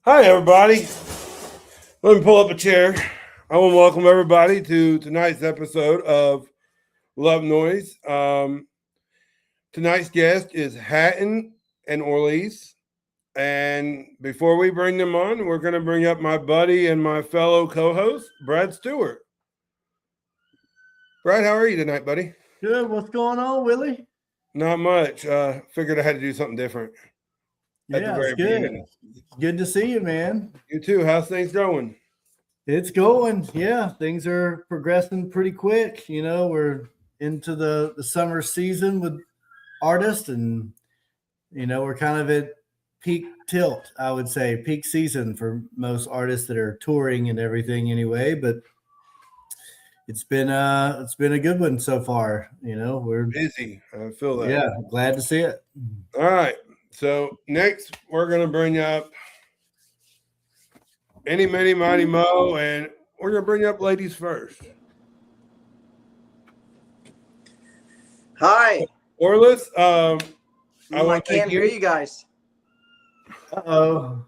Hi, everybody. Let me pull up a chair. I want to welcome everybody to tonight's episode of Love Noise. Tonight's guest is Hatten and Orliss. And before we bring them on, we're going to bring up my buddy and my fellow co host, Brad Stewart. Brad, how are you tonight, buddy? Good. What's going on, Willie? Not much. Figured I had to do something different. Yeah, it's good. Good to see you, man. You too. How's things going? It's going. Yeah, things are progressing pretty quick. We're into the summer season with artists, and we're kind of at peak tilt, I would say, peak season for most artists that are touring and everything anyway. But it's been a good one so far. We're busy. I feel that. Yeah, glad to see it. All right. So next we're gonna bring up Any Many Mighty Mo, and we're gonna bring up ladies first. Hi. Orliss, I can't hear you guys. Uh-oh.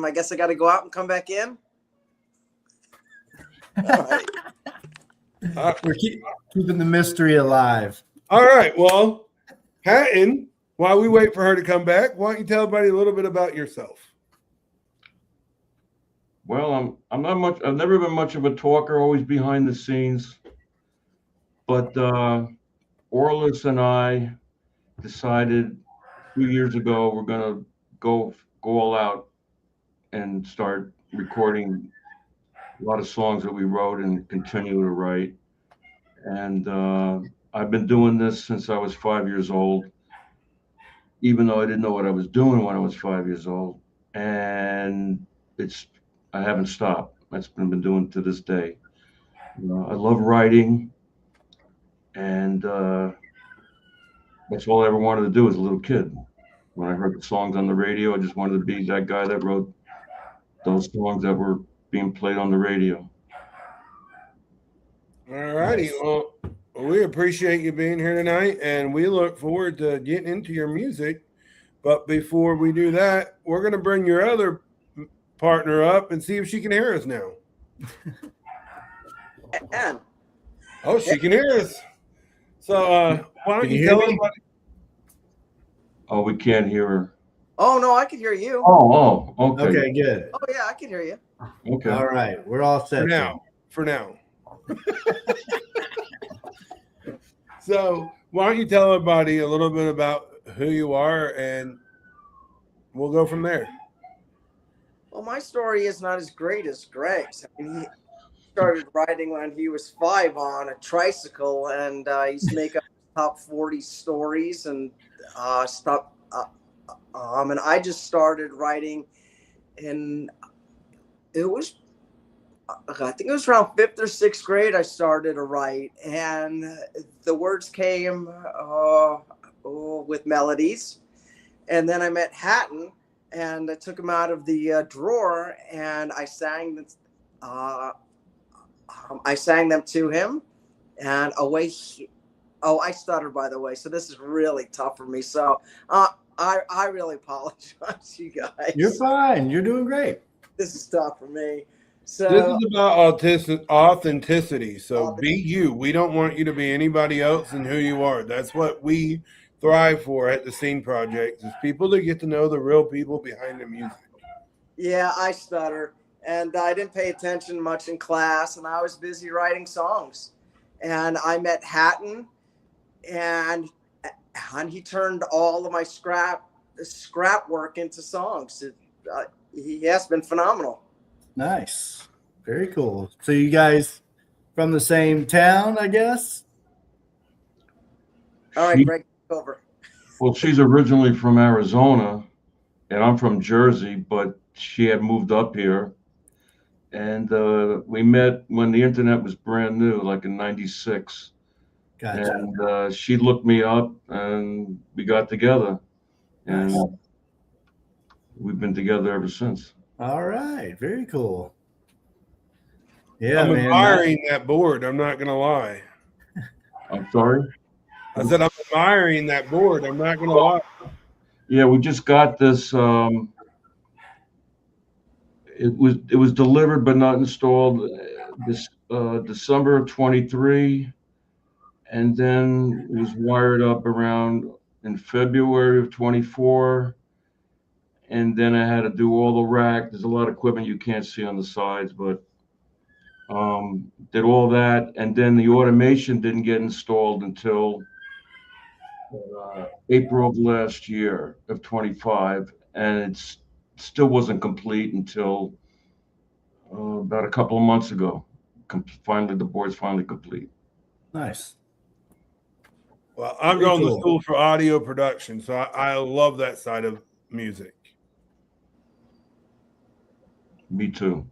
I guess I got to go out and come back in. All right. We're keeping the mystery alive. All right. Well, Hatten, while we wait for her to come back, why don't you tell everybody a little bit about yourself? Well, I'm not much. I've never been much of a talker. Always behind the scenes. But Orliss and I decided 2 years ago we're gonna go all out and start recording a lot of songs that we wrote and continue to write. And I've been doing this since I was 5 years old, even though I didn't know what I was doing when I was 5 years old. And I haven't stopped. That's what I've been doing to this day. I love writing, and that's all I ever wanted to do as a little kid. When I heard the songs on the radio, I just wanted to be that guy that wrote those songs that were being played on the radio. All righty. Well, we appreciate you being here tonight, and we look forward to getting into your music. But before we do that, we're going to bring your other partner up and see if she can hear us now. And Oh, she can hear us. So why don't you tell everybody? Oh, we can't hear her. oh no, I can hear you. Oh, okay. Okay, good. Oh yeah, I can hear you. Okay. All right, we're all set For now. So why don't you tell everybody a little bit about who you are, and we'll go from there. Well, my story is not as great as Greg's. I mean, he started riding when he was 5 on a tricycle, and he used to make up top 40 stories and stuff. And I just started writing, and I think it was around 5th or 6th grade I started to write, and the words came with melodies. And then I met Hatten, and I took him out of the drawer, and I sang them to him, and away. I stutter, by the way, so this is really tough for me. So I really apologize, you guys. You're fine. You're doing great. This is tough for me. So This is about authenticity. So be you. We don't want you to be anybody else than who you are. That's what we thrive for at the Scene Project, is people to get to know the real people behind the music. Yeah, I stutter, and I didn't pay attention much in class, and I was busy writing songs. And I met Hatten, and he turned all of my scrap work into songs. He has been phenomenal. Nice. Very cool. So you guys from the same town, I guess? All right, Greg, over. Well, she's originally from Arizona, and I'm from Jersey, but she had moved up here. And we met when the internet was brand new, like in '96. Gotcha. And she looked me up, and we got together. And Nice. we've been together ever since. All right. Very cool. Yeah, I'm man. admiring that board. I'm not going to lie. I'm sorry? I said I'm admiring that board. I'm not going to lie. Yeah, we just got this It was delivered but not installed this December of 23, and then it was wired up around in February of 24. And then I had to do all the rack. There's a lot of equipment you can't see on the sides, but did all that. And then the automation didn't get installed until April of last year of 25. And it still wasn't complete until about a couple of months ago. Finally, the board's finally complete. Nice. Well, I'm Very going to cool. school for audio production, so I love that side of music. Me too.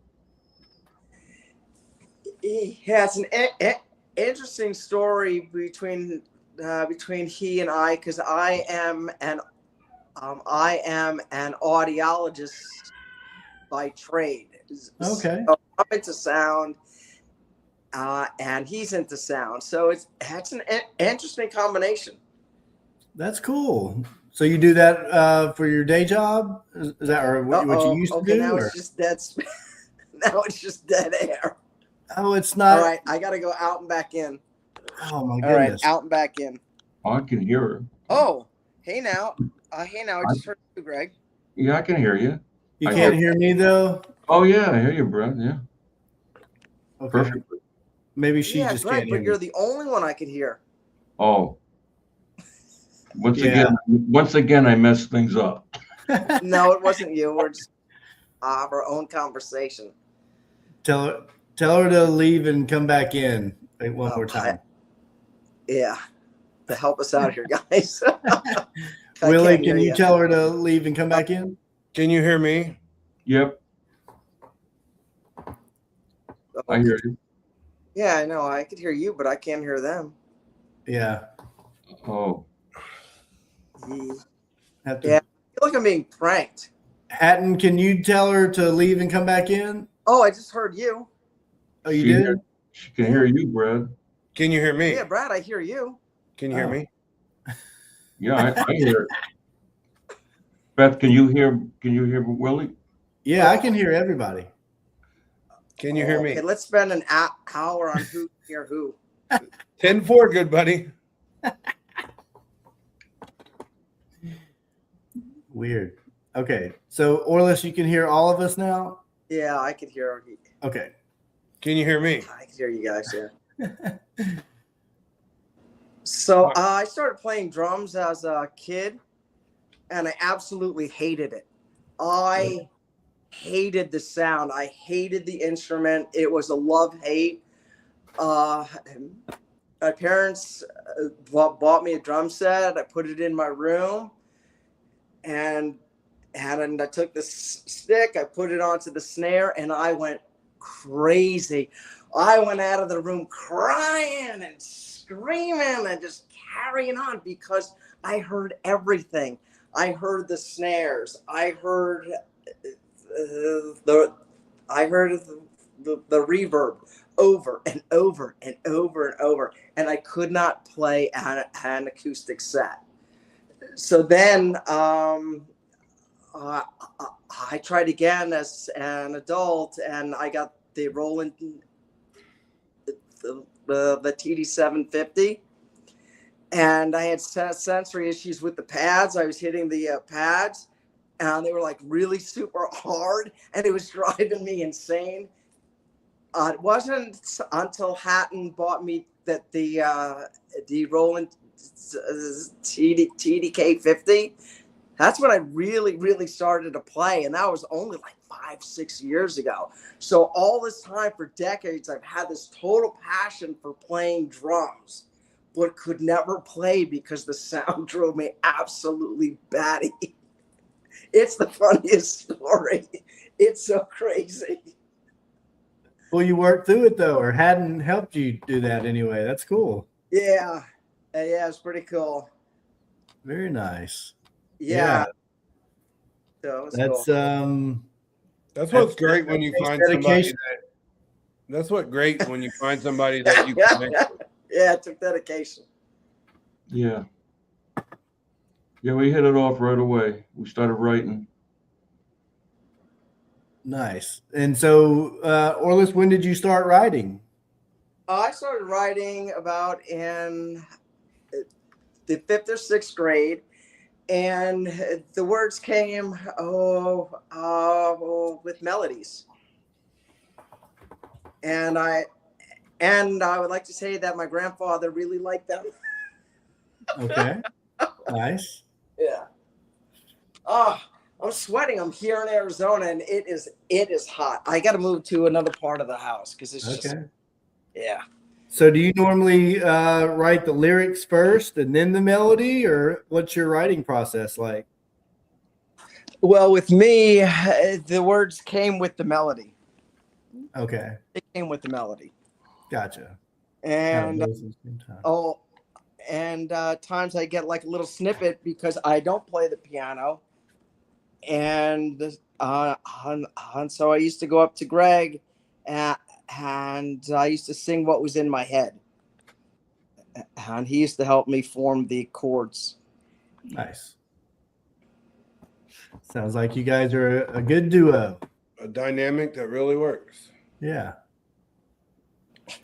Yeah, it's an interesting story between he and I, because I am an audiologist by trade. Okay. So I'm into sound, and he's into sound. So it's an interesting combination. That's cool. So you do that for your day job? Is that or what you used to do? Now or? it's just dead. Now it's just dead air. Oh, it's not. All right, I got to go out and back in. Oh my All goodness. right, out and back in. I can hear her. Oh, hey now. I just heard you, Greg. Yeah, I can hear you. You can't hear me though? Oh, yeah, I hear you, Brett. Yeah. Okay. Perfect. Maybe she just Greg, can't hear but you're me. the only one I could hear. Oh. Once Yeah. again, I messed things up. No, it wasn't you. We're just our own conversation. Tell her to leave and come back in one more time. Yeah, to help us out here, guys. Willie, can you tell her to leave and come back in? Can you hear me? Yep. I hear you. Yeah, I know. I could hear you, but I can't hear them. Yeah. Oh. Yeah, I feel like I'm being pranked. Hatten, can you tell her to leave and come back in? Oh, I just heard you. Oh, you did? She can hear you, Brad. Can you hear me? Yeah, Brad, I hear you. Can you hear me? Yeah, I hear it. Beth, can you hear Willie? Yeah, I can hear everybody. Can you hear me? Okay, let's spend an hour on who can hear who. 10-4, good buddy. Weird. Okay. So, Orliss, you can hear all of us now? Yeah, I could hear. Okay. Can you hear me? I can hear you guys, yeah. So I started playing drums as a kid, and I absolutely hated it. I hated the sound. I hated the instrument. It was a love-hate. My parents bought me a drum set. I put it in my room, and I took the stick, I put it onto the snare, and I went crazy. I went out of the room crying and screaming and just carrying on because I heard everything. I heard the snares. I heard the reverb over and over and over and over, and I could not play an acoustic set. So then I tried again as an adult, and I got the Roland, the TD750, and I had sensory issues with the pads. I was hitting the pads, and they were like really super hard, and it was driving me insane. It wasn't until Hatten bought me the Roland TDK50. That's when I really started to play, and that was only like 5-6 years ago. So all this time, for decades, I've had this total passion for playing drums, but could never play because the sound drove me absolutely batty. It's the funniest story. It's so crazy. Well, you worked through it though, or hadn't helped you do that anyway. That's cool. Yeah, it's pretty cool. Very nice. Yeah. So that's cool. That's what's great when you find somebody. That's what great when you find somebody that you connect with. Yeah, it took dedication. Yeah. Yeah, we hit it off right away. We started writing. Nice. And so, Orliss, when did you start writing? I started writing about in the 5th or 6th grade, and the words came with melodies. And I would like to say that my grandfather really liked them. Okay. Nice. Yeah. Oh, I'm sweating. I'm here in Arizona, and it is hot. I got to move to another part of the house because it's just, yeah. So do you normally write the lyrics first and then the melody, or what's your writing process like? Well, with me, the words came with the melody. Okay. It came with the melody. Gotcha. And times I get like a little snippet because I don't play the piano. And so I used to go up to Greg and I used to sing what was in my head. And he used to help me form the chords. Nice. Sounds like you guys are a good duo. A dynamic that really works. Yeah.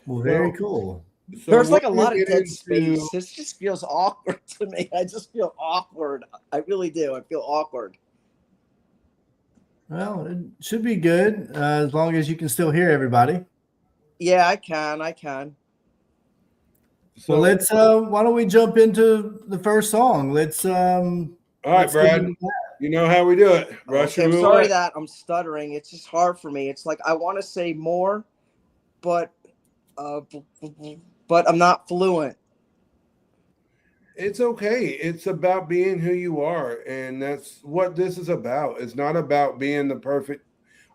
Well, very cool. So there's like a we're lot gonna of get dead into- space. This just feels awkward to me. I just feel awkward. I really do. I feel awkward. Well, it should be good as long as you can still hear everybody. Yeah, I can. So let's why don't we jump into the first song? Let's all right, let's get Brad. into that. You know how we do it. Okay, I'm sorry that I'm stuttering. It's just hard for me. It's like I want to say more, but I'm not fluent. It's okay. It's about being who you are, and that's what this is about. It's not about being the perfect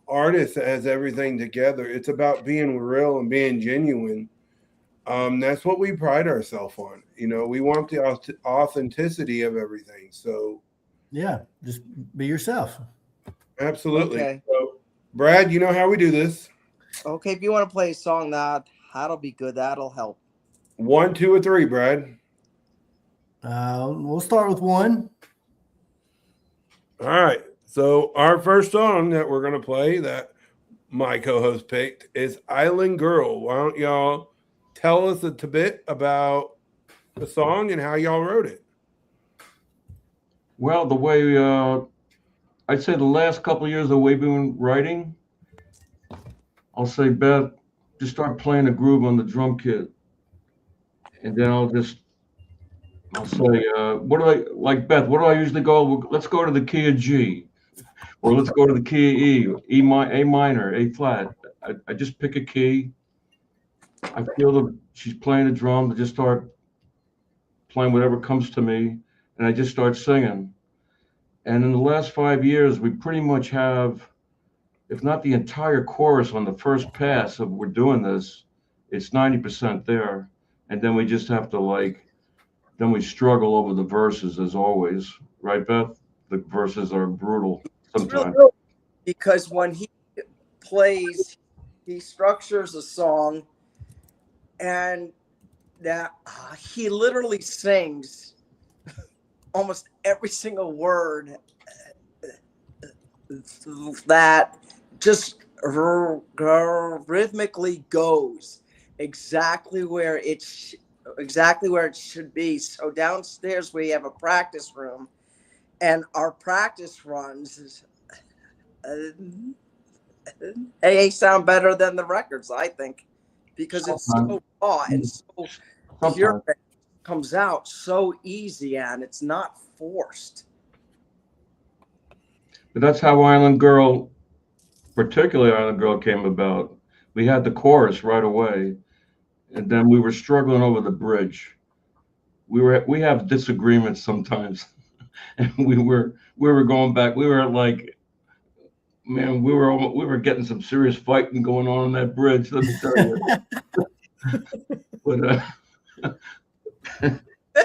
artist that has everything together. It's about being real and being genuine. That's what we pride ourselves on. You know, we want the authenticity of everything. So, Yeah, just be yourself. absolutely. Okay. So, Brad, you know how we do this. Okay, if you want to play a song, that'll be good. That'll help. 1, 2, or 3, Brad. We'll start with one. All right. So our first song that we're gonna play that my co-host picked is "Island Girl." Why don't y'all tell us a bit about the song and how y'all wrote it? Well, the way I'd say the last couple of years, the way we've been writing, I'll say, Beth, just start playing a groove on the drum kit, and then I'll say, what do I like, Beth? What do I usually go? Well, let's go to the key of G, or let's go to the key of A minor, A flat. I just pick a key. I feel she's playing the drum. I just start playing whatever comes to me, and I just start singing. And in the last 5 years, we pretty much have, if not the entire chorus on the first pass of we're doing this, it's 90% there. And then we just have to then we struggle over the verses as always. Right, Beth? The verses are brutal sometimes. It's really because when he plays, he structures a song and that he literally sings almost every single word that just rhythmically goes exactly where it should be. So downstairs we have a practice room, and our practice runs they sound better than the records, I think, because it's so raw and so pure. It comes out so easy and it's not forced. But that's how particularly Island Girl came about. We had the chorus right away, and then we were struggling over the bridge. We have disagreements sometimes, and we were going back. We were like, man, we were getting some serious fighting going on that bridge. Let me tell you. But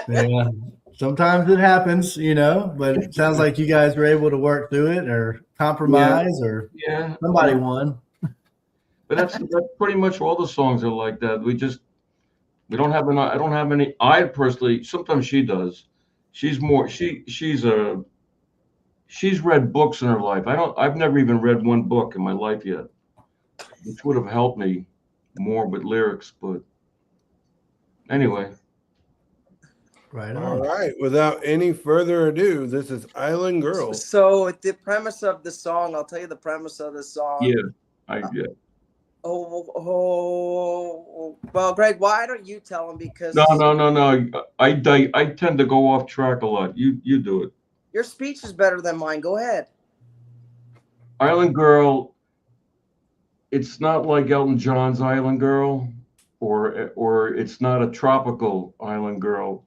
Yeah, sometimes it happens, but it sounds like you guys were able to work through it or compromise or somebody won. But that's pretty much all the songs are like that. I don't have any. I personally, sometimes she does. She's she's read books in her life. I've never even read one book in my life yet, which would have helped me more with lyrics. But anyway, Right All on. right. Without any further ado, this is Island Girl. So the premise of the song, I'll tell you the premise of the song. yeah. Well, Greg, why don't you tell him? Because No. I tend to go off track a lot. You do it. your speech is better than mine. Go ahead. Island Girl. It's not like Elton John's Island Girl, or it's not a tropical Island Girl.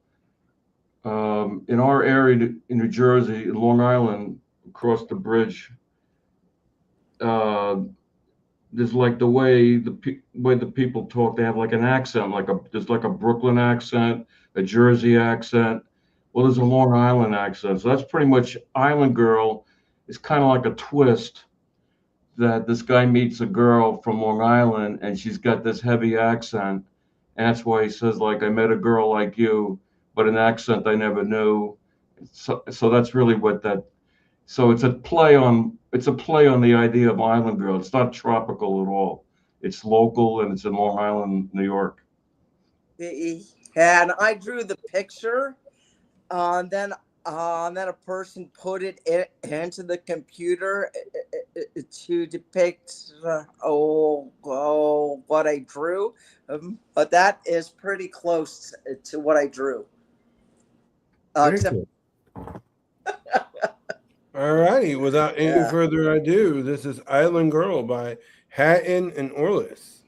In our area in New Jersey, in Long Island, across the bridge, there's like the way the people talk. They have like an accent, there's like a Brooklyn accent, a Jersey accent. Well, there's a Long Island accent. So that's pretty much Island Girl. It's kind of like a twist that this guy meets a girl from Long Island and she's got this heavy accent. And that's why he says, like, I met a girl like you, but an accent I never knew. So that's really what that. So it's a play on the idea of Island Girl. It's not tropical at all. It's local and it's in Long Island, New York. And I drew the picture, then a person put it into the computer to depict what I drew, but that is pretty close to what I drew. Except Cool. All righty. Without any further ado, this is Island Girl by Hatten and Orliss.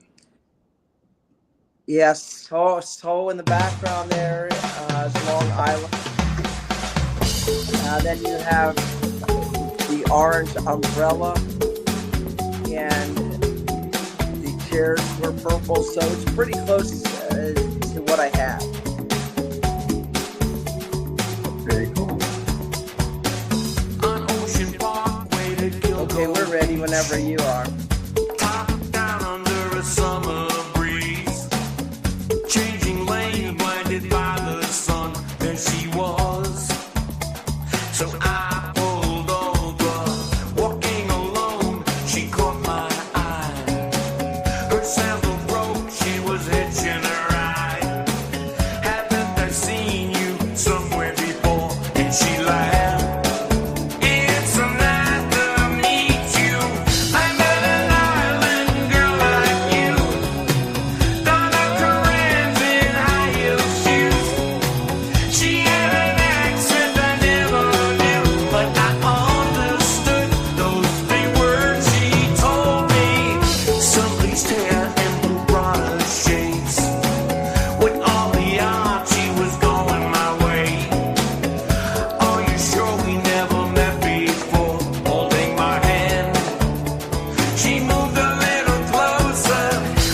Yes, so in the background there is Long Island. Then you have the orange umbrella, and the chairs were purple, so it's pretty close to what I had. Very cool. Okay, we're ready whenever you are. Down under a summer breeze, changing lane, blinded by the sun. There she was. So I pulled over, walking alone. She caught my eye. Her sandal broke, she was hitching a ride. Haven't I seen you somewhere before? And she laughed. It's so nice to meet you. I met an island girl like you. Donna Karen's in high heel shoes. She had an accent I never knew, but I understood those three words she told me. Some bleached hair and blue Prada shades. With all the odds, she was going my way. Are you sure we never met before? Holding my hand, she moved a little closer.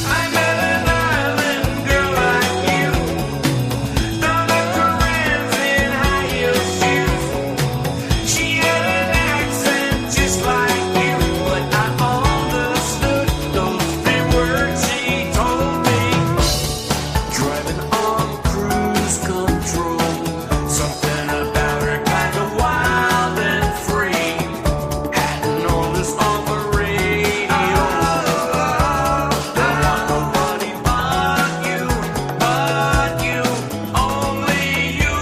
I met an island girl like you. Donna Karen's in high heel shoes. She had an accent just like you, but I understood those three words she told me. Driving on cruise control, something about her kind of wild and free. Hatten Orliss on the radio. Don't want nobody but you, only you.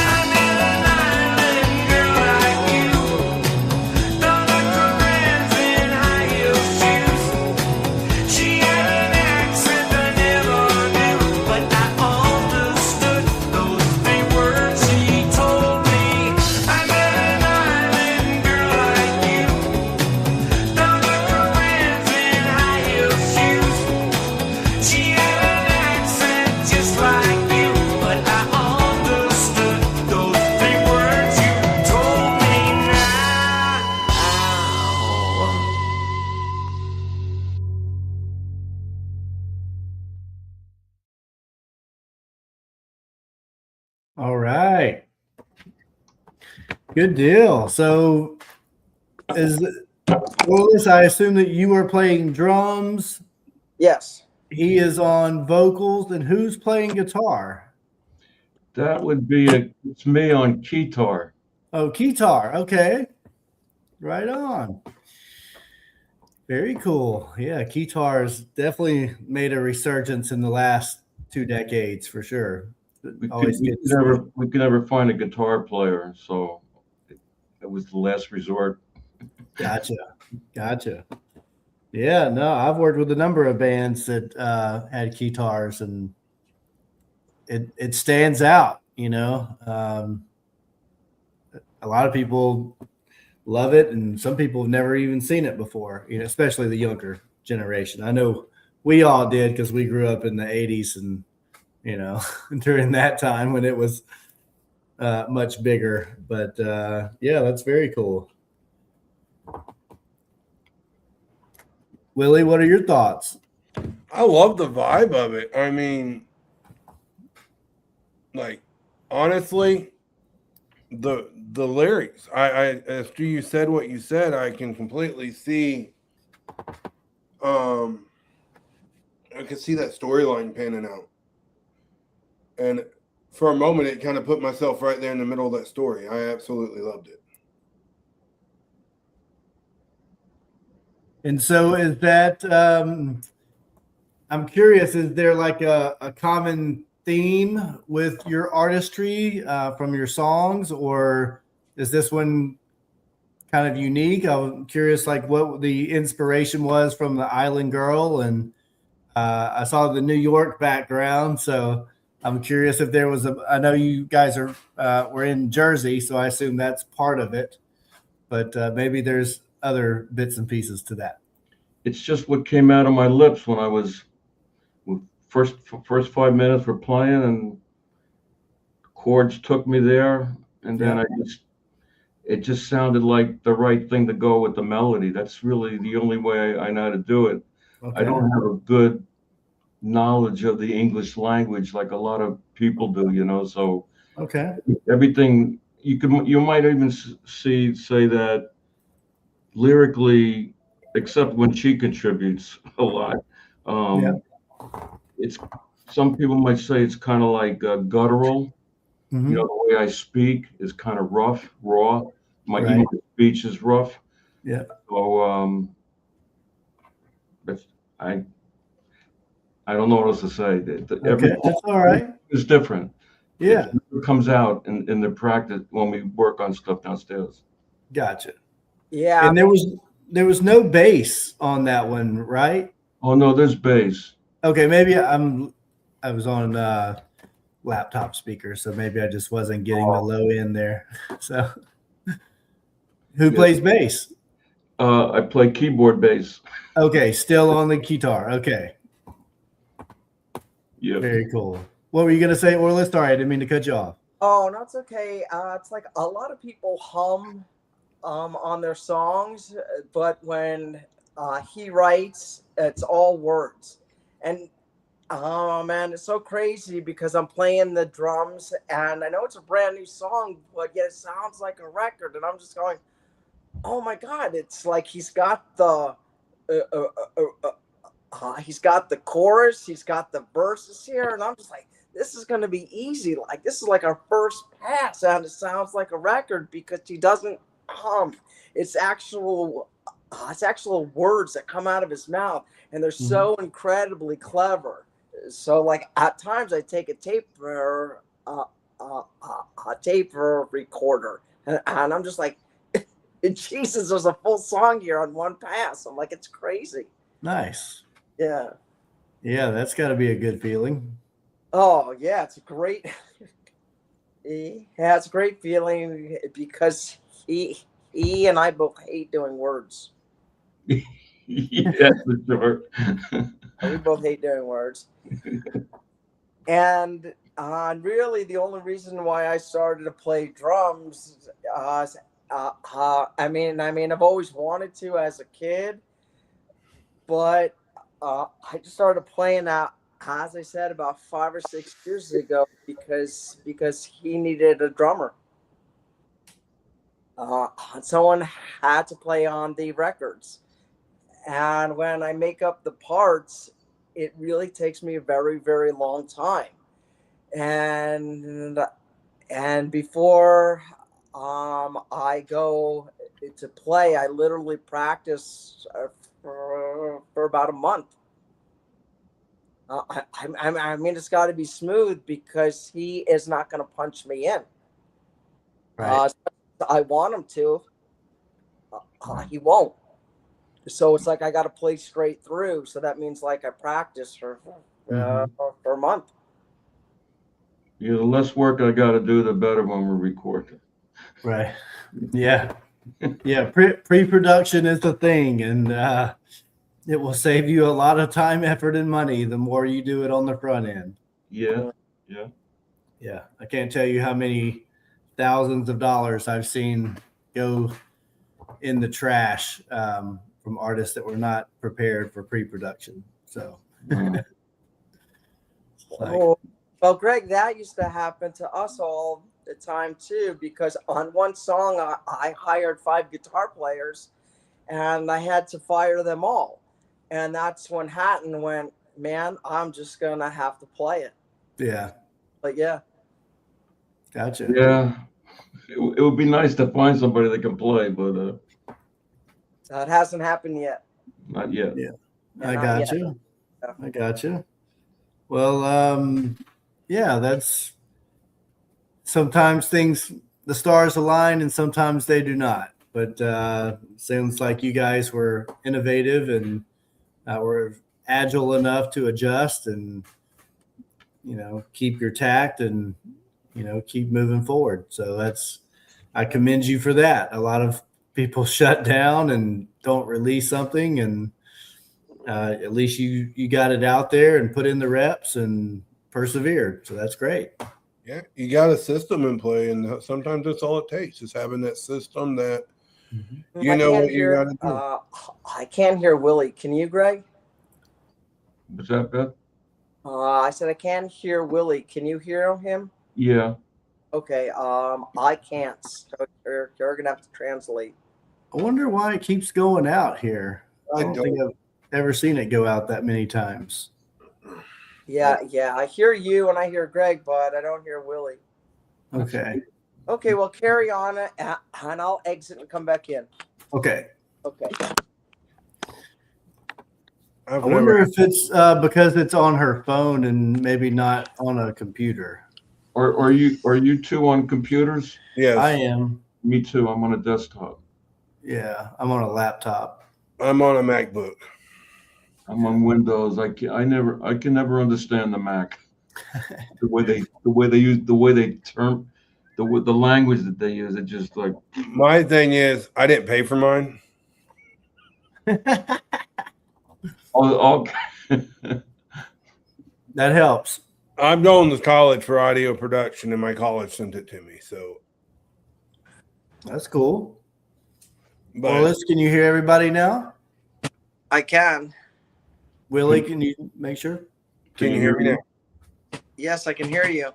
I met an island girl like you. Donna Karen's in high heel shoes. She had an accent I never knew, but I understood those three words she told me. I met an island girl like you. Donna Karen's in high heel shoes. She had an accent just like you, but I understood those three words you told me now. All right. Good deal. So, is Orliss, I assume that you are playing drums. Yes. He is on vocals, and who's playing guitar? That would be it's me on guitar. Oh, guitar. Okay, right on. Very cool. Yeah, guitars definitely made a resurgence in the last 2 decades for sure. Always good to see. We could never find a guitar player, so it was the last resort. Gotcha. Yeah, no, I've worked with a number of bands that had guitars, and it stands out. A lot of people love it, and some people have never even seen it before. Especially the younger generation. I know we all did because we grew up in the '80s, and during that time when it was much bigger. But yeah, that's very cool. Willie, what are your thoughts? I love the vibe of it. I mean, like, honestly, the lyrics. I after you said what you said, I can completely see. I could see that storyline panning out, and for a moment, it kind of put myself right there in the middle of that story. I absolutely loved it. And so is that I'm curious, is there like a common theme with your artistry from your songs, or is this one kind of unique? I'm curious like what the inspiration was from the Island Girl, and I saw the New York background, so I'm curious if there was I know you guys were in Jersey, so I assume that's part of it, but maybe there's other bits and pieces to that. It's just what came out of my lips when I was first 5 minutes were playing, and chords took me there, and then it just sounded like the right thing to go with the melody. That's really the only way I know how to do it. Okay. I don't have a good knowledge of the English language like a lot of people do, so Okay. everything you might even say that lyrically, except when she contributes a lot. It's some people might say it's kind of like guttural. Mm-hmm. The way I speak is kind of rough, raw. Right. Even my speech is rough. Yeah. So I don't know what else to say. Okay, that's all right. It's different. Yeah. It comes out in the practice when we work on stuff downstairs. Gotcha. Yeah. And there was no bass on that one, right? Oh no, there's bass. Okay, maybe I was on laptop speaker, so maybe I just wasn't getting the low end there. So who plays bass? I play keyboard bass. Okay, still on the guitar. Okay. Yeah. Very cool. What were you gonna say, Orliss? Sorry, I didn't mean to cut you off. Oh, no, it's okay. It's like a lot of people hum on their songs, but when he writes, it's all words. And oh man, it's so crazy because I'm playing the drums and I know it's a brand new song, but yet it sounds like a record. And I'm just going, oh my God, it's like he's got the chorus, he's got the verses here, and I'm just like, this is going to be easy. Like this is like our first pass, and it sounds like a record because he doesn't hum. It's actual words that come out of his mouth, and they're so incredibly clever. So like at times I take a tape recorder, and I'm just like, Jesus, there's a full song here on one pass. I'm like, it's crazy. Nice. Yeah. Yeah, that's got to be a good feeling. Oh yeah, it's a great. Yeah, it's a great feeling because he and I both hate doing words. Yeah, for sure. We both hate doing words. And really, the only reason why I started to play drums, I mean, I've always wanted to as a kid, but I just started playing that, as I said, about 5 or 6 years ago because he needed a drummer. someone had to play on the records. And when I make up the parts, it really takes me a very, very long time. And before I go to play, I literally practice for about a month. I mean, it's got to be smooth because he is not going to punch me in. Right. I want him to. He won't. So it's like I got to play straight through. So that means like I practice for a month. Yeah, the less work I got to do, the better when we're recording. Right. Yeah. Yeah. Pre-production is the thing, and it will save you a lot of time, effort, and money the more you do it on the front end. Yeah. Yeah. I can't tell you how many thousands of dollars I've seen go in the trash from artists that were not prepared for pre-production. So, like, Well, Greg, that used to happen to us all the time too, because on one song I hired 5 guitar players and I had to fire them all. And that's when Hatten went, man, I'm just going to have to play it. yeah. But yeah. Gotcha. Yeah. It would be nice to find somebody that can play, but It hasn't happened yet. not yet. Yeah. Yeah, I not got yet. you. Yeah. I got you. Well, yeah, that's sometimes the stars align and sometimes they do not. But sounds like you guys were innovative and were agile enough to adjust and, keep your tact and, keep moving forward. So I commend you for that. A lot of people shut down and don't release something, and at least you got it out there and put in the reps and persevered. So that's great. Yeah, you got a system in play, and sometimes that's all it takes, is having that system that you know what you got to do. I can't hear Willie. Can you, Greg? Was that Beth? I said I can't hear Willie. Can you hear him? Yeah. Okay. I can't. So you're gonna have to translate. I wonder why it keeps going out here. I don't think I've ever seen it go out that many times. Yeah. I hear you and I hear Greg, but I don't hear Willie. Okay. Okay. Well, carry on, and I'll exit and come back in. Okay. Okay. I wonder if it's because it's on her phone and maybe not on a computer. Are you two on computers? Yes, I am. Me too. I'm on a desktop. Yeah, I'm on a laptop. I'm on a MacBook. I'm on Windows. I can never understand the Mac. the way they term the language that they use. It just like My thing is, I didn't pay for mine. all That helps. I'm going to college for audio production, and my college sent it to me. So, That's cool. but Orliss, can you hear everybody now? I can. Willie, can you make sure? can you hear me now? Yes, I can hear you.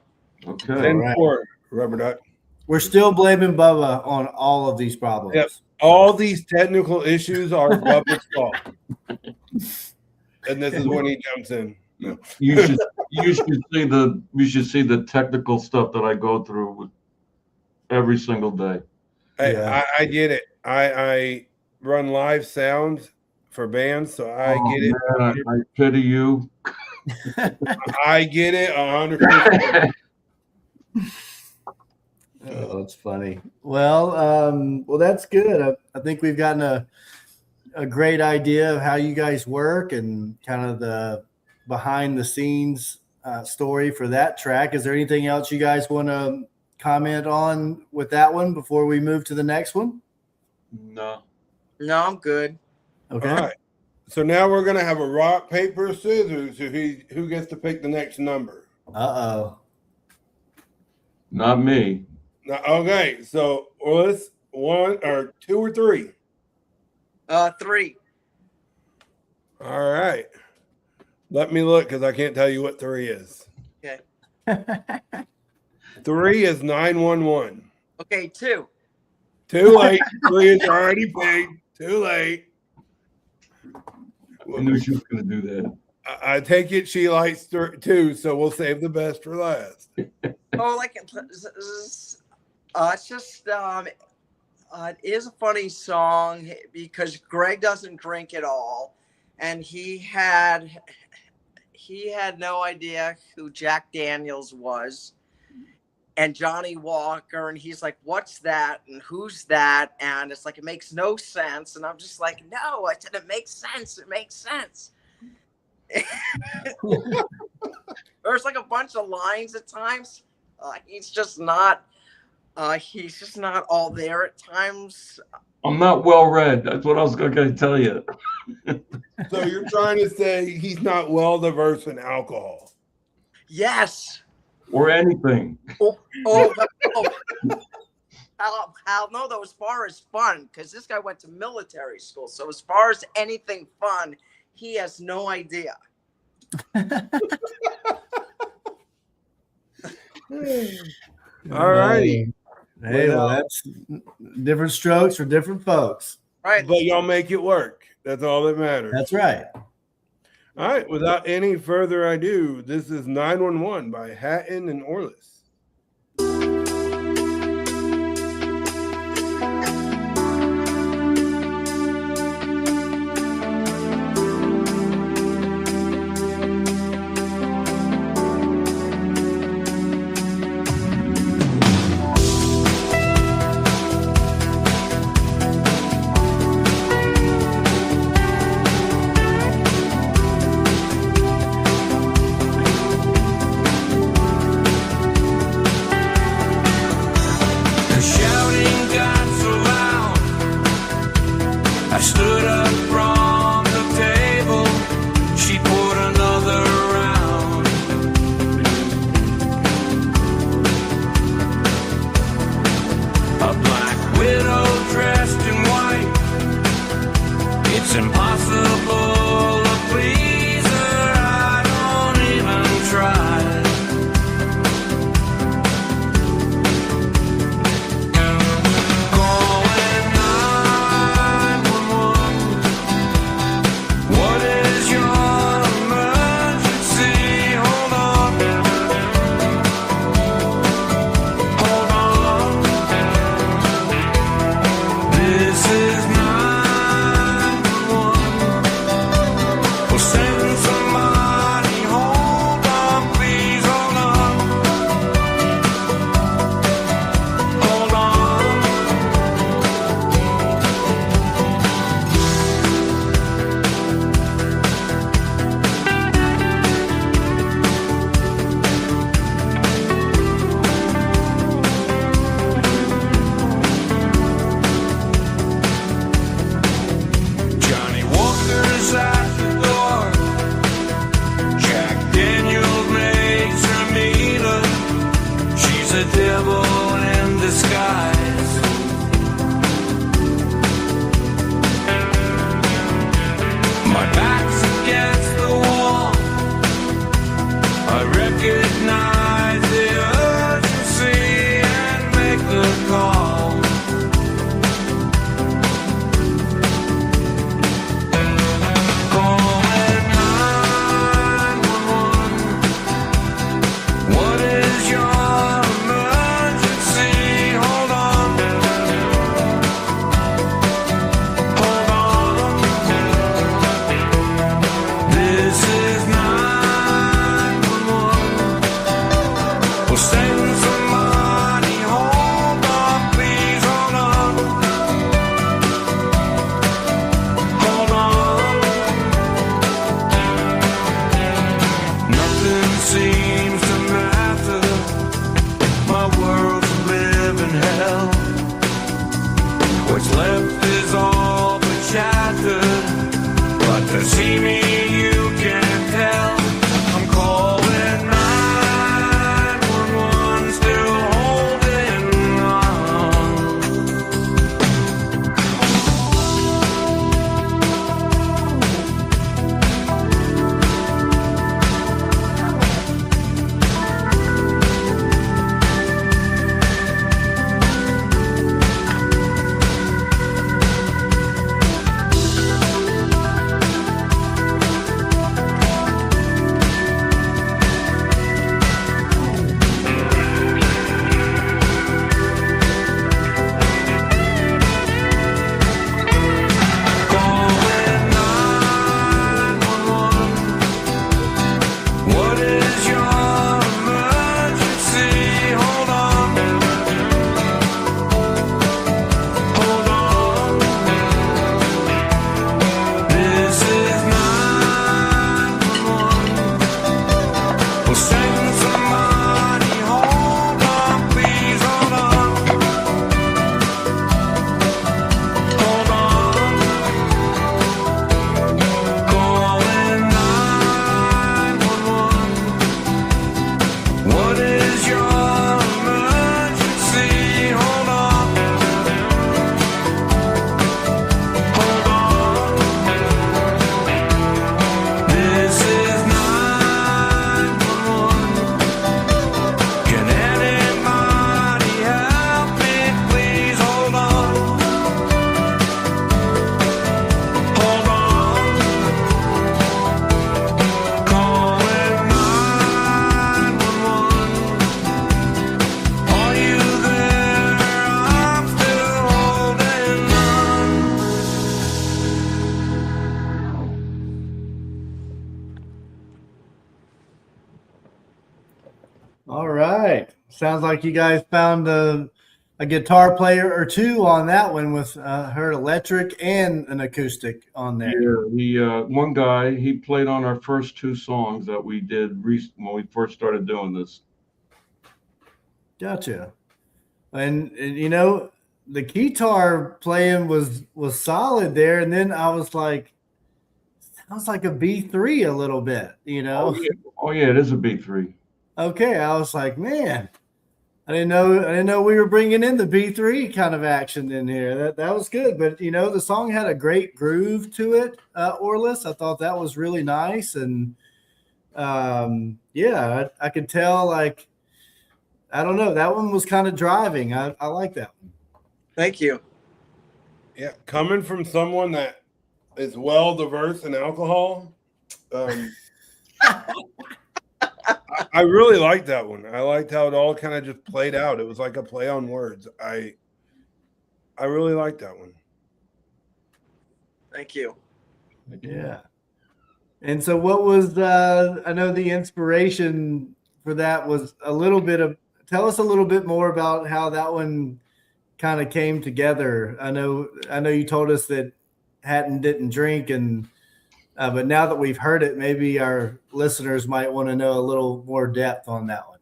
okay. 10-4, Rubber Duck. We're still blaming Bubba on all of these problems. Yep. All these technical issues are Bubba's fault, and this is when he jumps in. No. You should see the technical stuff that I go through every single day. Hey, Yeah. I get it. I run live sounds for bands, so I get it. Man, I pity you. I get it 100%. Oh, that's funny. Well, that's good. I think we've gotten a great idea of how you guys work and kind of the behind the scenes story for that track. Is there anything else you guys want to comment on with that one before we move to the next one? No. No, I'm good. Okay. All right. So now we're gonna have a rock, paper, scissors. Who gets to pick the next number? Uh-oh. Not me. Now, okay. So let's 1 or 2 or 3. 3. All right. Let me look because I can't tell you what 3 is. Okay. 3 is 911. Okay, 2. Too late. 3 is already paid. Too late. I knew she was going to do that. I take it she likes 2, so we'll save the best for last. Oh, like it's just it is a funny song because Greg doesn't drink at all, and he had no idea who Jack Daniels was, and Johnny Walker, and he's like, "What's that? And who's that?" And it's like it makes no sense, and I'm just like, "No, I said it makes sense. It makes sense." There's like a bunch of lines at times. He's just not all there at times. I'm not well read. That's what I was going to tell you. So you're trying to say he's not well diverse in alcohol? Yes. Or anything. Oh. Hal, no, though, as far as fun, because this guy went to military school. So as far as anything fun, he has no idea. All righty. Hey, well, that's different strokes for different folks. Right. But y'all make it work. That's all that matters. That's right. All right. Without any further ado, this is 911 by Hatten and Orliss. Send some money, hold on, please hold on. Hold on. Calling 911. What is your emergency? Hold on. Hold on. This is 911. Can anybody help me? Please hold on. Hold on. Calling 911. Are you there? I'm still holding on. All right. Sounds like you guys found a guitar player or two on that one with her electric and an acoustic on there. Yeah, one guy, he played on our first two songs that we did when we first started doing this. Gotcha. And you know, the guitar playing was solid there, and then I was like, sounds like a B3 a little bit, you know. Oh yeah, it is a B3. Okay, I was like, man, I didn't know we were bringing in the B3 kind of action in here. That was good, but you know, the song had a great groove to it. Orliss, I thought that was really nice, and yeah, I could tell. Like, I don't know, that one was kind of driving. I like that one. Thank you. Yeah, coming from someone that is well diverse in alcohol, I really liked that one. I liked how it all kind of just played out. It was like a play on words. I really liked that one. Thank you. Yeah. And so what was I know the inspiration for that was a little bit of, tell us a little bit more about how that one kind of came together. I know you told us that Hatten didn't drink, and but now that we've heard it, maybe our listeners might want to know a little more depth on that one.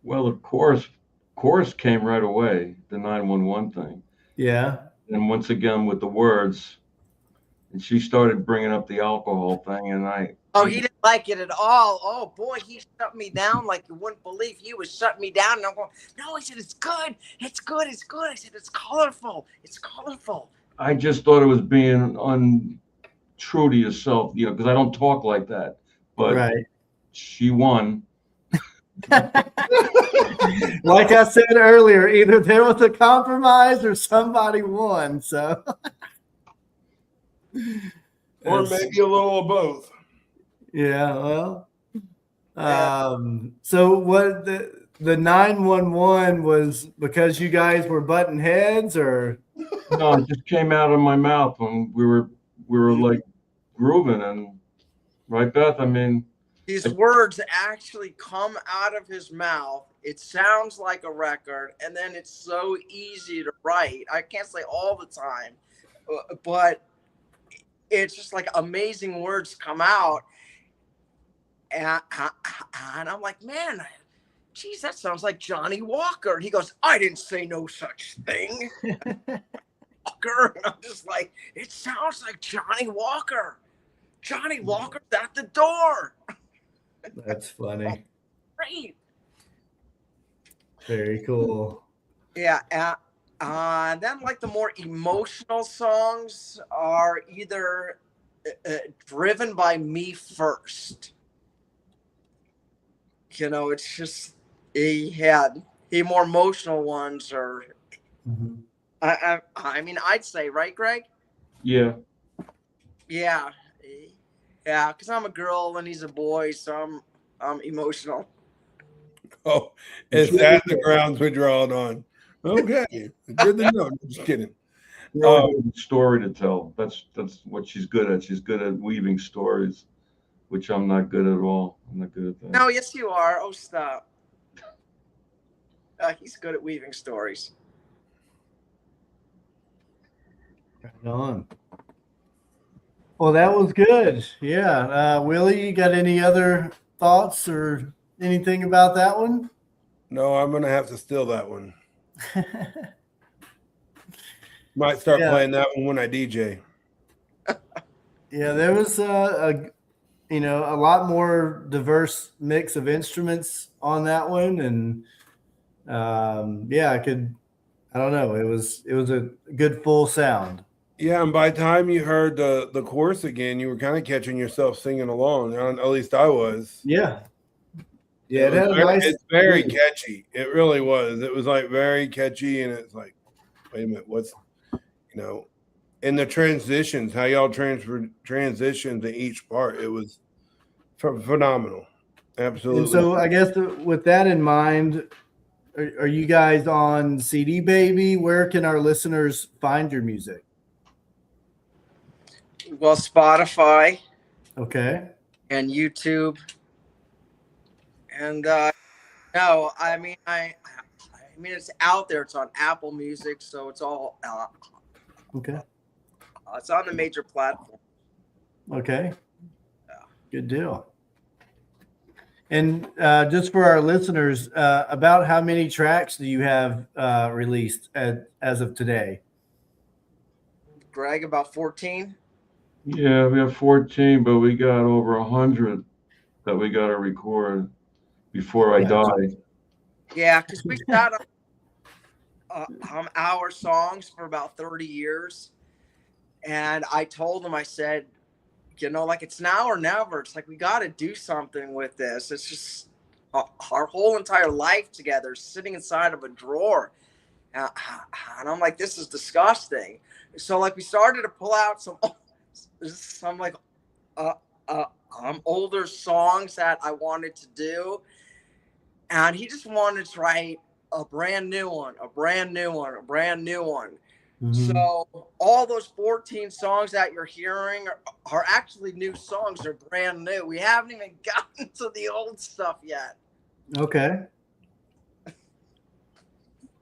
Well, the chorus came right away, the 911 thing. Yeah. And once again with the words, and she started bringing up the alcohol thing, and Oh, he didn't like it at all. Oh boy, he shut me down like you wouldn't believe. He was shutting me down, and I'm going, no. He said, it's good, it's good, it's good. I said, it's colorful, it's colorful. I just thought it was being untrue to yourself, you know, because I don't talk like that. But Right. she won. Like I said earlier, either there was a compromise or somebody won. So, Or maybe a little of both. yeah. Well, so what the 911 was because you guys were butting heads, or? No, it just came out of my mouth when we were like grooving, and right, Beth? I mean, These words actually come out of his mouth. It sounds like a record, and then it's so easy to write. I can't say all the time, but it's just like amazing words come out. And I'm like, man, geez, that sounds like Johnny Walker. And he goes, I didn't say no such thing. Walker. And I'm just like, it sounds like Johnny Walker. Johnny Walker's at the door. That's funny. Great. Very cool. Yeah. Then like the more emotional songs are either driven by me first. You know, it's just the more emotional ones are. Mm-hmm. I mean, I'd say, right, Greg? yeah. Yeah, because I'm a girl and he's a boy, so I'm emotional. Oh, is that the grounds we're drawing on? Okay, good to know. Just kidding. Story to tell. That's what she's good at. She's good at weaving stories, which I'm not good at all. I'm not good at that. No, yes, you are. Oh, stop. He's good at weaving stories. Right on. Well, that was good. Yeah. Willie, you got any other thoughts or anything about that one? No, I'm gonna have to steal that one. Might start Yeah. playing that one when I DJ. Yeah, there was a lot more diverse mix of instruments on that one, and yeah, I don't know, it was a good full sound. Yeah, and by the time you heard the chorus again, you were kind of catching yourself singing along. At least I was. Yeah, yeah, it had a nice. It's very groove. catchy. It really was. It was like very catchy, and it's like, wait a minute, what's in the transitions, how y'all transition to each part, it was phenomenal. Absolutely. And so I guess with that in mind, are you guys on CD Baby? Where can our listeners find your music? Well, Spotify Okay. and YouTube. And no, I mean it's out there. It's on Apple Music, so it's all Okay. it's on the major platform. Okay. Good deal. And just for our listeners, about how many tracks do you have released as of today? Greg, about 14. Yeah, we have 14, but we got over 100 that we got to record before I die. Yeah, because we sat on our songs for about 30 years. And I told him, I said, like it's now or never. It's like we got to do something with this. It's just our whole entire life together sitting inside of a drawer. And I'm like, this is disgusting. So like we started to pull out some like older songs that I wanted to do. And he just wanted to write a brand new one. Mm-hmm. So all those 14 songs that you're hearing are actually new songs. They're brand new. We haven't even gotten to the old stuff yet. Okay.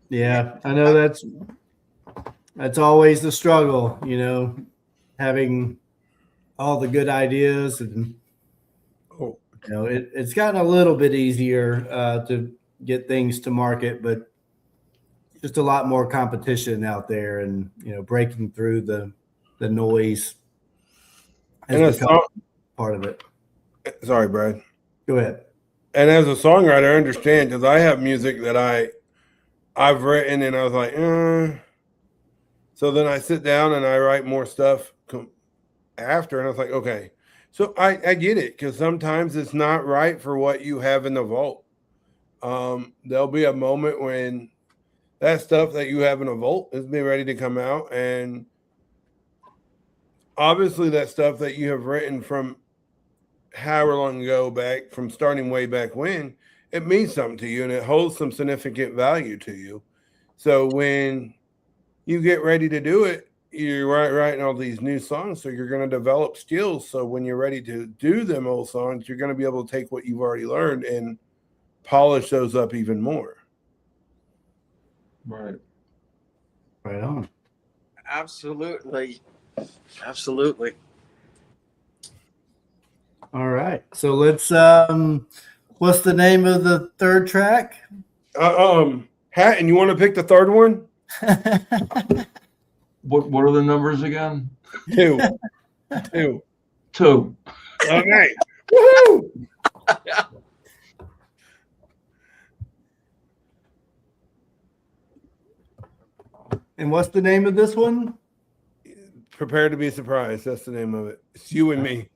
Yeah, I know that's always the struggle, having all the good ideas, and it's gotten a little bit easier to get things to market, but just a lot more competition out there, and breaking through the noise has become part of it. Sorry, Brad. Go ahead. And as a songwriter, I understand, because I have music that I've written and I was like, So then I sit down and I write more stuff after, and I was like, okay. So I get it, because sometimes it's not right for what you have in the vault. There'll be a moment when that stuff that you have in a vault is being ready to come out, and obviously that stuff that you have written from however long ago back, from starting way back when, it means something to you and it holds some significant value to you. So when you get ready to do it, you're writing all these new songs, so you're going to develop skills. So when you're ready to do them old songs, you're going to be able to take what you've already learned and polish those up even more. Right. Right on. Absolutely. All right. So let's what's the name of the third track? Hatten, you want to pick the third one? What are the numbers again? 2. 2. Okay. Woohoo! And what's the name of this one? Prepare to be surprised. That's the name of it. It's You and Me.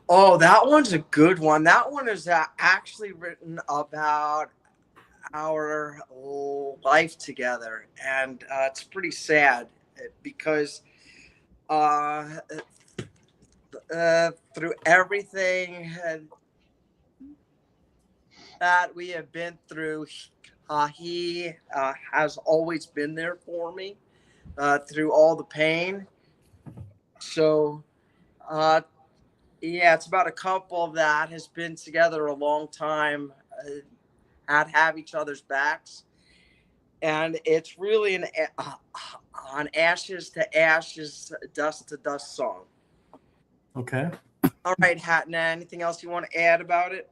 Oh, that one's a good one. That one is actually written about our life together, and it's pretty sad because through everything that we have been through, he has always been there for me through all the pain. So yeah, it's about a couple that has been together a long time, have each other's backs, and it's really an ashes to ashes, dust to dust song. Okay. All right, Hatton. Anything else you want to add about it?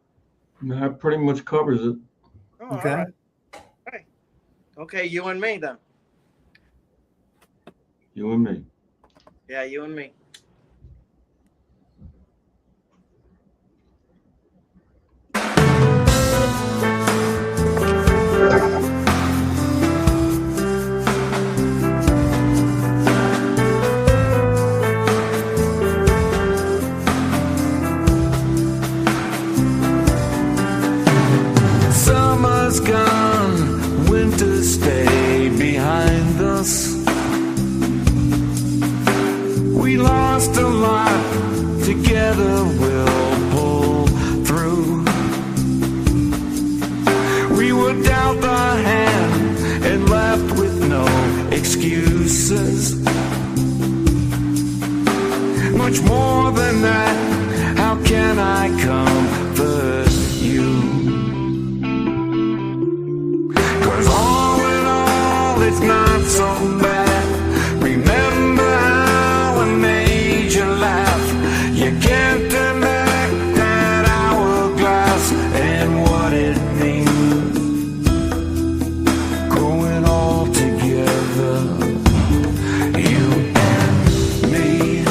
That pretty much covers it. Oh, Okay. All right. Okay, you and me then. You and me. Yeah, you and me. Summer's gone, winter stay behind us. We lost a lot, together we'll pull through. We were dealt a hand and left with no excuses. Much more than that, how can I comfort you? All in all, it's not so bad. Remember how I made you laugh. You can't turn back that hourglass and what it means. Growing all together, you and me.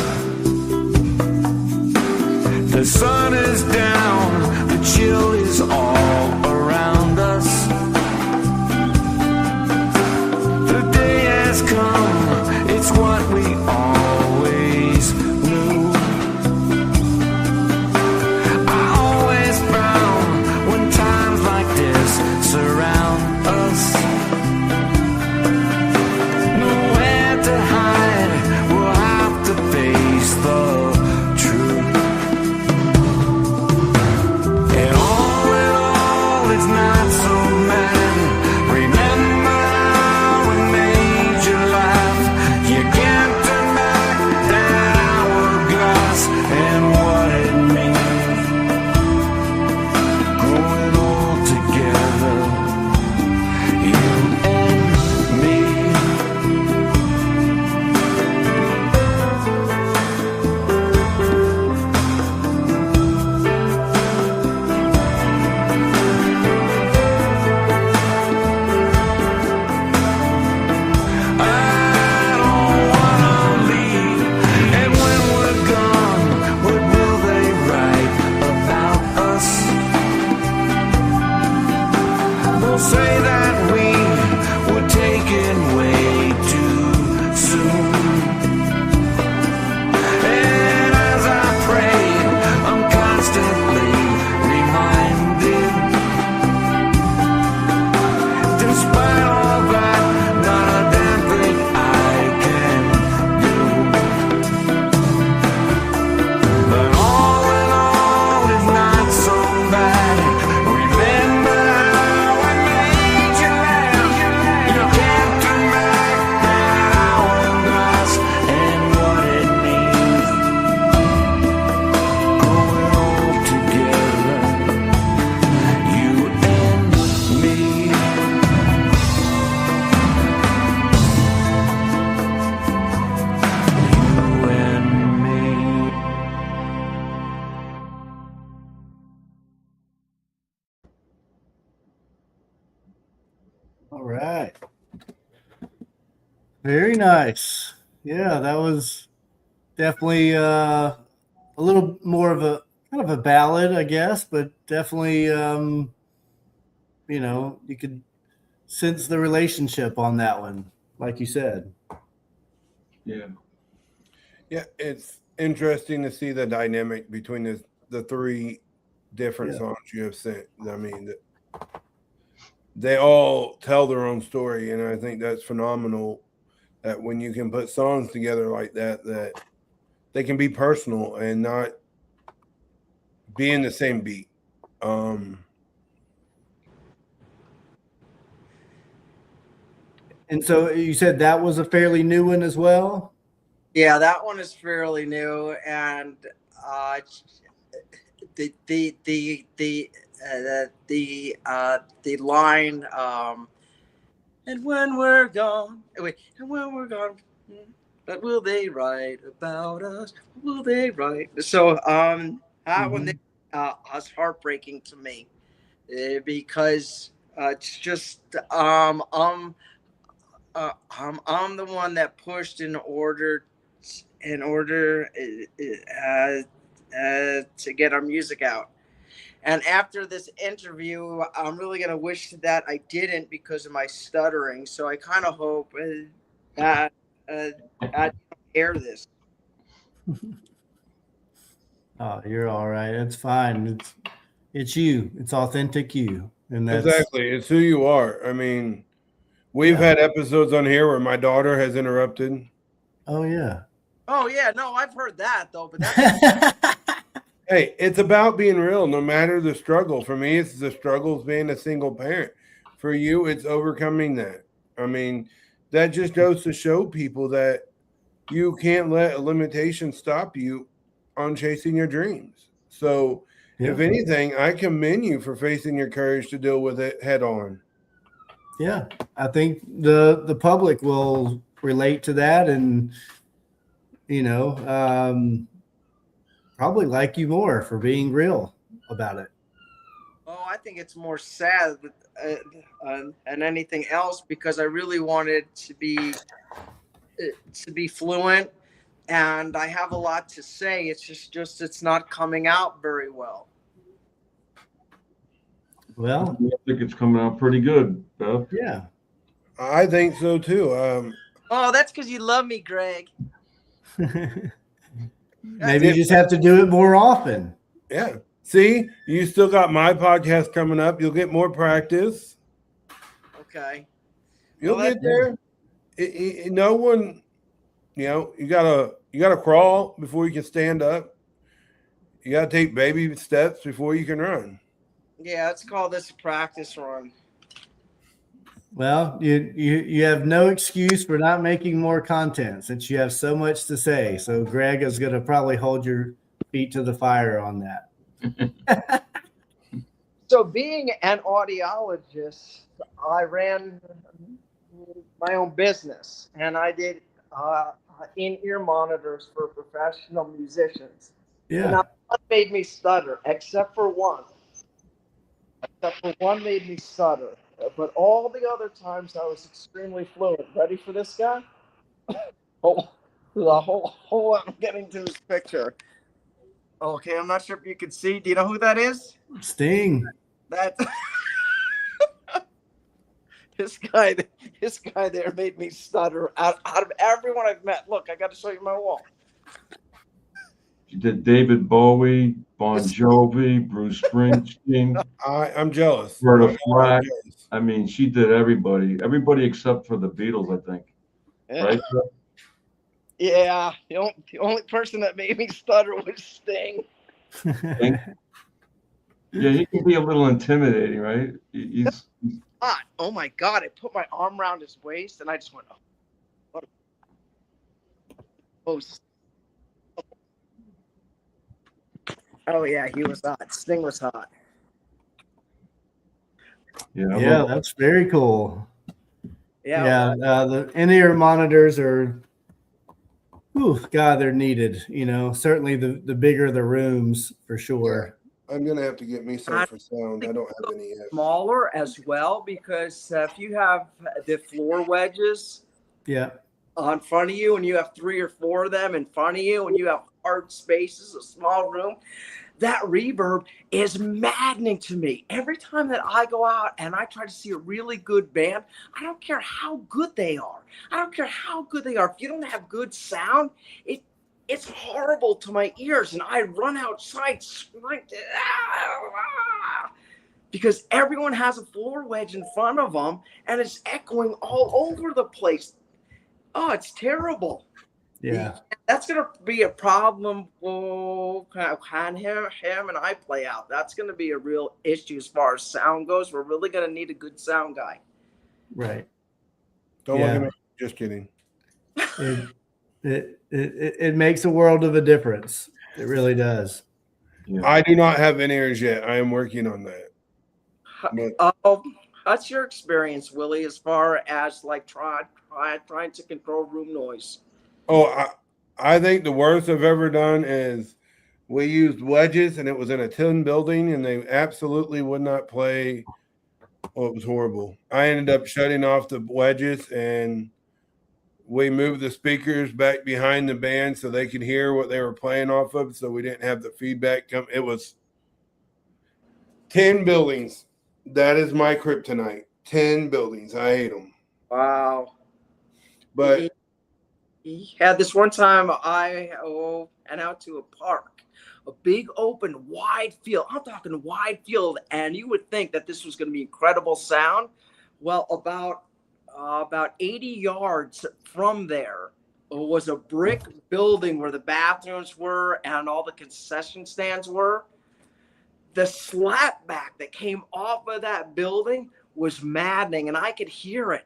The sun is down, the chill is all around us. Come, it's what we always knew. I always found when times like this surround us, nowhere to hide, we'll have to face the truth. And all in all, it's not so bad. Remember how it made you laugh. You can't turn back that hourglass and what it means. Growing all together, you and me. Say that we were taken way too soon. And as I pray, I'm constantly reminded, despite all that, not a damn thing I can do. But all in all, it's not so bad. Remember how I made you laugh. You can't turn back that hourglass and what it means. Growing all together, you and me. You and me. All right. Very nice. Yeah, that was definitely a little more of a kind of a ballad, I guess, but definitely you could sense the relationship on that one, like you said. Yeah. Yeah, it's interesting to see the dynamic between the three different Yeah. songs you have sent. I mean, they all tell their own story, and I think that's phenomenal. That when you can put songs together like that, that they can be personal and not be in the same beat. And so you said that was a fairly new one as well? Yeah, that one is fairly new, and the line, and when we're gone, wait, and when we're gone, What will they write about us? What will they write? So that one was heartbreaking to me because it's just I'm the one that pushed to get our music out. And after this interview, I'm really gonna wish that I didn't because of my stuttering. So I kind of hope that I air this. Oh, you're all right. It's fine. It's you. It's authentic you, and that's Exactly. It's who you are. I mean, we've Yeah. had episodes on here where my daughter has interrupted. Oh yeah. Oh yeah, no, I've heard that though, but that's Hey, it's about being real, no matter the struggle. For me, it's the struggles being a single parent. For you, it's overcoming that. I mean, that just goes to show people that you can't let a limitation stop you on chasing your dreams. So, if Yeah. anything, I commend you for facing your courage to deal with it head on. Yeah. I think the public will relate to that, and probably like you more for being real about it. oh, I think it's more sad than anything else because I really wanted to be fluent, and I have a lot to say. It's just it's not coming out very well. Well, I think it's coming out pretty good, Beth. yeah. I think so too. Oh, that's because you love me, Greg. Maybe you just have to do it more often. Yeah. See, you still got my podcast coming up. You'll get more practice. Okay. You'll Well, get there. No one, you gotta crawl before you can stand up. You gotta take baby steps before you can run. Yeah, let's call this a practice run. Well, you have no excuse for not making more content since you have so much to say. So Greg is going to probably hold your feet to the fire on that. So, being an audiologist, I ran my own business and I did in-ear monitors for professional musicians. Yeah. Now, one made me stutter, except for one. Except for one made me stutter. But all the other times I was extremely fluent. Ready for this guy? Hold on, I'm getting to this picture. Okay, I'm not sure if you can see. Do you know who that is? Sting. That this guy there made me stutter out of everyone I've met. Look, I got to show you my wall. She did David Bowie, Bon Jovi, Bruce Springsteen, I'm jealous. Roberta I'm Flack. jealous. I mean, she did everybody except for the Beatles, I think. Right? Yeah, the only person that made me stutter was Sting. Yeah, he can be a little intimidating, right? He's hot. Oh my God, I put my arm around his waist and I just went, oh yeah, he was hot. Sting was hot. Yeah, that's very cool. Yeah. The in-ear monitors are, God, they're needed. Certainly the bigger the rooms, for sure. I'm gonna have to get me some for sound. I don't have any yet. Smaller as well, because if you have the floor wedges on front of you and you have 3 or 4 of them in front of you and you have hard spaces, a small room, that reverb is maddening to me. Every time that I go out and I try to see a really good band, I don't care how good they are. I don't care how good they are. If you don't have good sound, it's horrible to my ears, and I run outside screaming because everyone has a floor wedge in front of them, and it's echoing all over the place. Oh, it's terrible. Yeah, that's gonna be a problem. Can him and I play out. That's gonna be a real issue as far as sound goes. We're really gonna need a good sound guy. Right. Don't look at me. Just kidding. It makes a world of a difference. It really does. Yeah. I do not have in-ears yet. I am working on that. What's your experience, Willie, as far as like trying to control room noise? Oh, I think the worst I've ever done is we used wedges and it was in a tin building and they absolutely would not play. Oh, it was horrible. I ended up shutting off the wedges and we moved the speakers back behind the band so they could hear what they were playing off of, so we didn't have the feedback come. It was 10 buildings. That is my kryptonite. 10 buildings. I hate them. Wow. But Yeah, this one time I went out to a park, a big open wide field. I'm talking wide field, and you would think that this was going to be incredible sound. Well, about 80 yards from there was a brick building where the bathrooms were and all the concession stands were. The slapback that came off of that building was maddening, and I could hear it.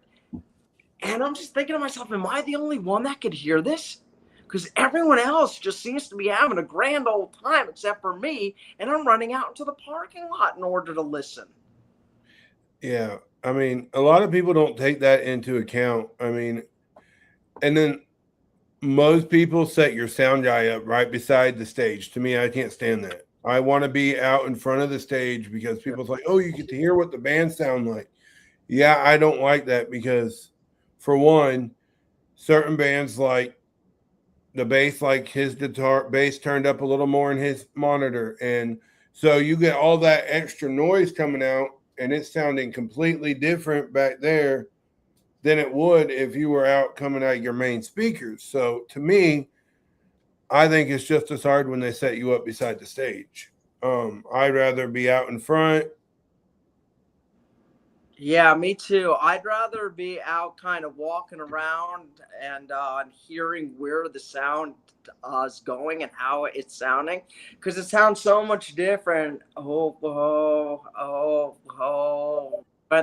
And I'm just thinking to myself, am I the only one that could hear this? Because everyone else just seems to be having a grand old time except for me, and I'm running out into the parking lot in order to listen. yeah, I mean, a lot of people don't take that into account. I mean, and then most people set your sound guy up right beside the stage. To me, I can't stand that. I want to be out in front of the stage because people's like, oh, you get to hear what the band sound like. Yeah, I don't like that because, for one, certain bands like the bass, like his guitar bass turned up a little more in his monitor. And so you get all that extra noise coming out and it's sounding completely different back there than it would if you were out coming out your main speakers. So to me, I think it's just as hard when they set you up beside the stage. I'd rather be out in front. Yeah, me too. I'd rather be out kind of walking around and hearing where the sound is going and how it's sounding, because it sounds so much different. When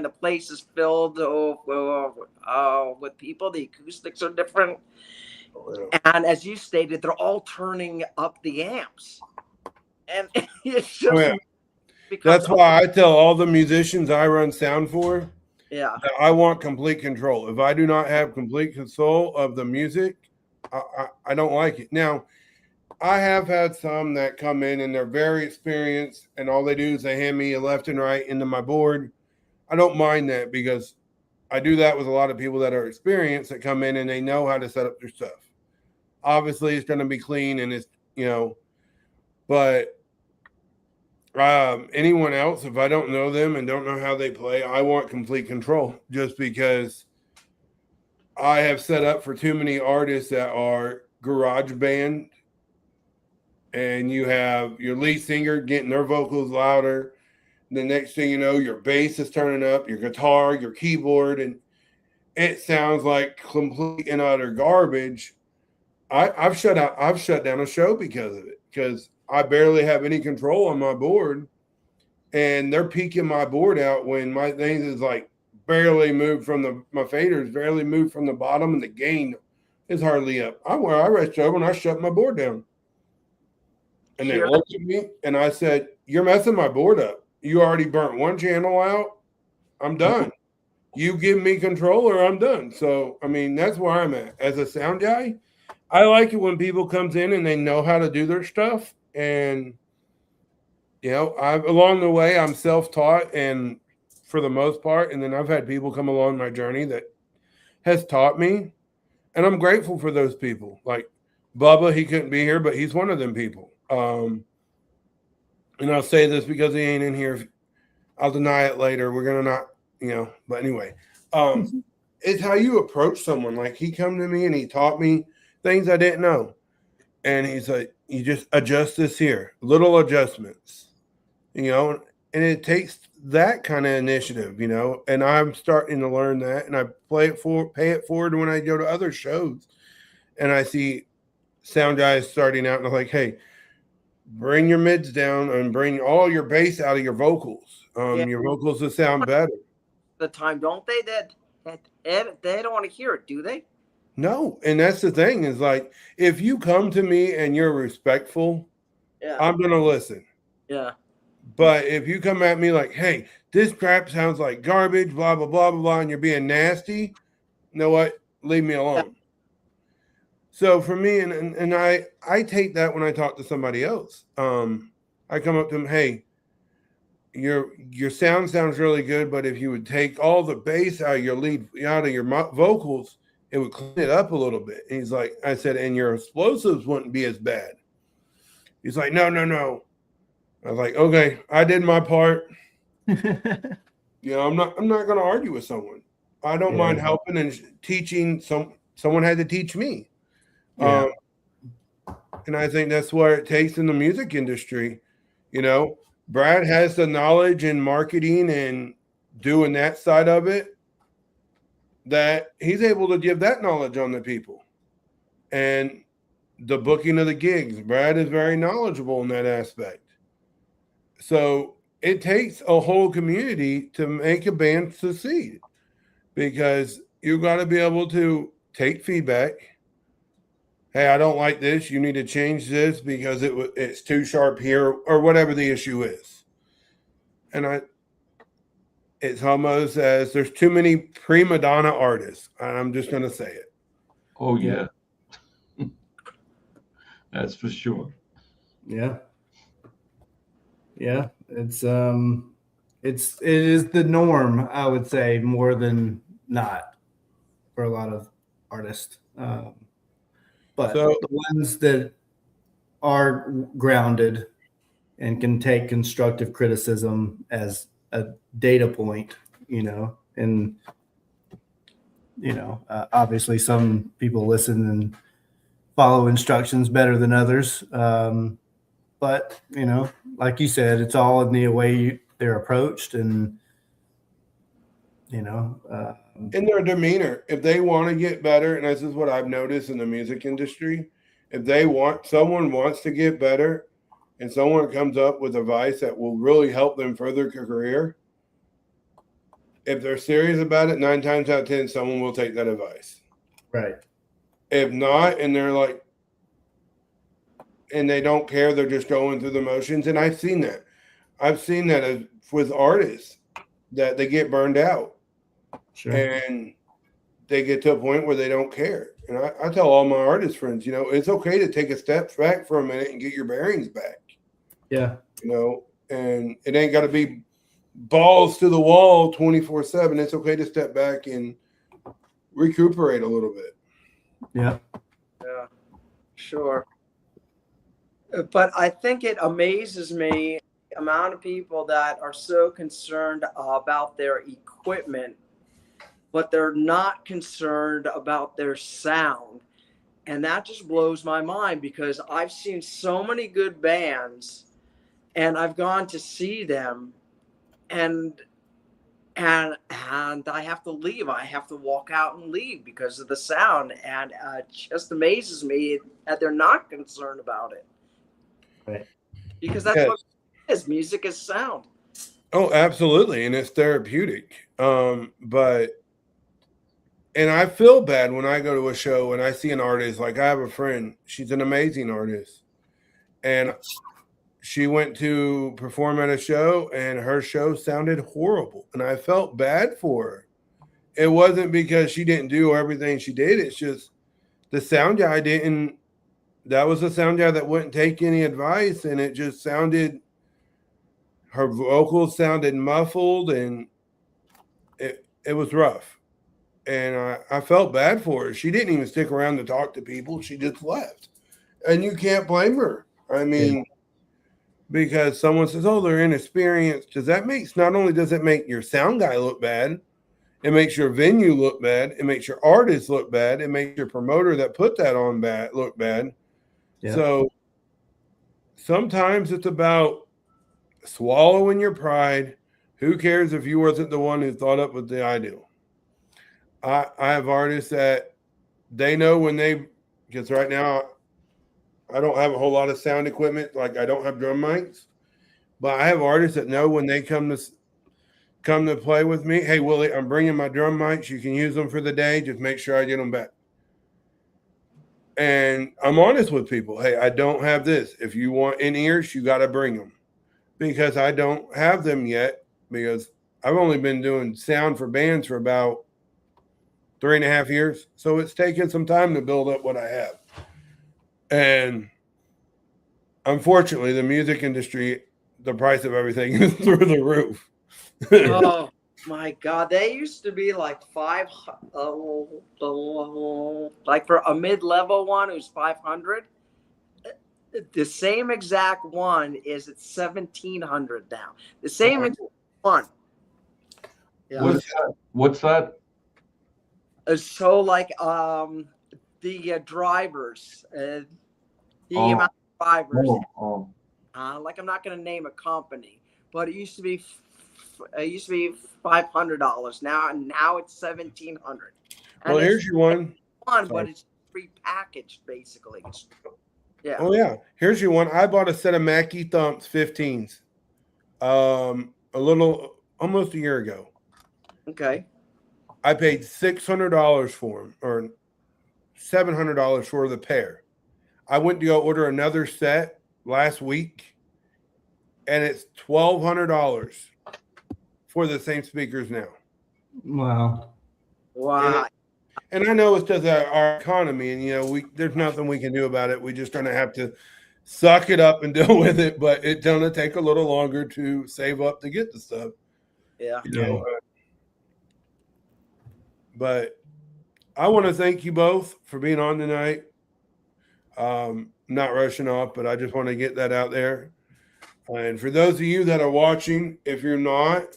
the place is filled with people, the acoustics are different. And as you stated, they're all turning up the amps. And it's just That's why I tell all the musicians I run sound for, yeah, that I want complete control. If I do not have complete control of the music, I don't like it. Now, I have had some that come in and they're very experienced and all they do is they hand me a left and right into my board. I don't mind that because I do that with a lot of people that are experienced that come in and they know how to set up their stuff. Obviously, it's going to be clean and it's, but anyone else, if I don't know them and don't know how they play, I want complete control just because I have set up for too many artists that are garage band and you have your lead singer getting their vocals louder. The next thing you know, your bass is turning up, your guitar, your keyboard, and it sounds like complete and utter garbage. I've shut down a show because of it, because I barely have any control on my board, and they're peaking my board out when my things is like barely moved from my faders barely moved from the bottom, and the gain is hardly up. I rushed over and I shut my board down, and they looked at me and I said, "You're messing my board up. You already burnt one channel out. I'm done. You give me control or I'm done." So, I mean, that's where I'm at as a sound guy. I like it when people comes in and they know how to do their stuff. And, along the way, I'm self-taught and for the most part. And then I've had people come along my journey that has taught me. And I'm grateful for those people. Like Bubba, he couldn't be here, but he's one of them people. And I'll say this because he ain't in here. I'll deny it later. We're going to not, but anyway, it's how you approach someone. Like he come to me and he taught me things I didn't know. And he's like, you just adjust this here, little adjustments, and it takes that kind of initiative, and I'm starting to learn that. And I pay it forward when I go to other shows and I see sound guys starting out and I'm like, hey, bring your mids down and bring all your bass out of your vocals. Your vocals will sound better. The time, don't they? They don't want to hear it, do they? No, and that's the thing is like if you come to me and you're respectful, I'm gonna listen. Yeah. But if you come at me like, hey, this crap sounds like garbage, blah blah blah blah blah, and you're being nasty, you know what? Leave me alone. So for me, and I take that when I talk to somebody else. I come up to them, hey, your sounds really good, but if you would take all the bass out of your vocals, it would clean it up a little bit. And he's like, I said, and your explosives wouldn't be as bad. He's like, no. I was like, okay, I did my part. I'm not going to argue with someone. I don't mind helping and teaching. Someone had to teach me. Yeah. And I think that's what it takes in the music industry. Brad has the knowledge in marketing and doing that side of it, that he's able to give that knowledge on the people. And the booking of the gigs, Brad is very knowledgeable in that aspect. So it takes a whole community to make a band succeed, because you've got to be able to take feedback. Hey, I don't like this. You need to change this because it's too sharp here, or whatever the issue is. And it's almost as there's too many prima donna artists. I'm just going to say it. Oh yeah. That's for sure. Yeah. Yeah. It is the norm, I would say, more than not for a lot of artists. But So- the ones that are grounded and can take constructive criticism as a data point, and obviously some people listen and follow instructions better than others. But like you said, it's all in the way they're approached, and in their demeanor. If they want to get better, and this is what I've noticed in the music industry, if someone wants to get better and someone comes up with advice that will really help them further their career, if they're serious about it, 9 times out of 10, someone will take that advice. right. If not, and they're like, and they don't care, they're just going through the motions. And I've seen that with artists, that they get burned out. Sure. And they get to a point where they don't care. And I tell all my artist friends, it's okay to take a step back for a minute and get your bearings back. Yeah. And it ain't got to be balls to the wall 24/7. It's okay to step back and recuperate a little bit. Yeah. Yeah, sure. But I think it amazes me the amount of people that are so concerned about their equipment, but they're not concerned about their sound. And that just blows my mind, because I've seen so many good bands and I've gone to see them, and I have to leave. I have to walk out and leave because of the sound. And it just amazes me that they're not concerned about it. Right. Because that's what it is. Music is sound. Oh, absolutely. And it's therapeutic. And I feel bad when I go to a show and I see an artist. Like, I have a friend, she's an amazing artist, and she went to perform at a show and her show sounded horrible. And I felt bad for her. It wasn't because she didn't do everything she did. It's just the sound guy that was a sound guy that wouldn't take any advice. And it just sounded, her vocals sounded muffled, and it was rough. And I felt bad for her. She didn't even stick around to talk to people. She just left. And you can't blame her. I mean, because someone says, oh, they're inexperienced. Not only does it make your sound guy look bad, it makes your venue look bad. It makes your artist look bad. It makes your promoter that put that on look bad. Yeah. So sometimes it's about swallowing your pride. Who cares if you wasn't the one who thought up with the idea? I have artists that they know because right now I don't have a whole lot of sound equipment. Like, I don't have drum mics, but I have artists that know when they come to play with me, hey, Willie, I'm bringing my drum mics. You can use them for the day. Just make sure I get them back. And I'm honest with people. Hey, I don't have this. If you want in-ears, you got to bring them, because I don't have them yet, because I've only been doing sound for bands for about 3.5 years. So it's taken some time to build up what I have. And unfortunately, the music industry, the price of everything is through the roof. Oh my God, they used to be like like for a mid-level one, it was 500. The same exact one is at 1,700 now. The same exact one. Yeah. What's that? So like the drivers, the Oh. amount of drivers. Oh. Like I'm not going to name a company, but it used to be $500. Now it's 1,700. Well, here's your one. But it's prepackaged basically. Yeah. Oh yeah, here's your one. I bought a set of Mackie Thumps 15s, almost a year ago. Okay. I paid $600 for them, or $700 for the pair. I went to go order another set last week, and it's $1,200 for the same speakers now. Wow. And I know it's just our economy, and there's nothing we can do about it. We're just gonna have to suck it up and deal with it. But it's gonna take a little longer to save up to get the stuff. Yeah. But I want to thank you both for being on tonight. Not rushing off, but I just want to get that out there. And for those of you that are watching, if you're not,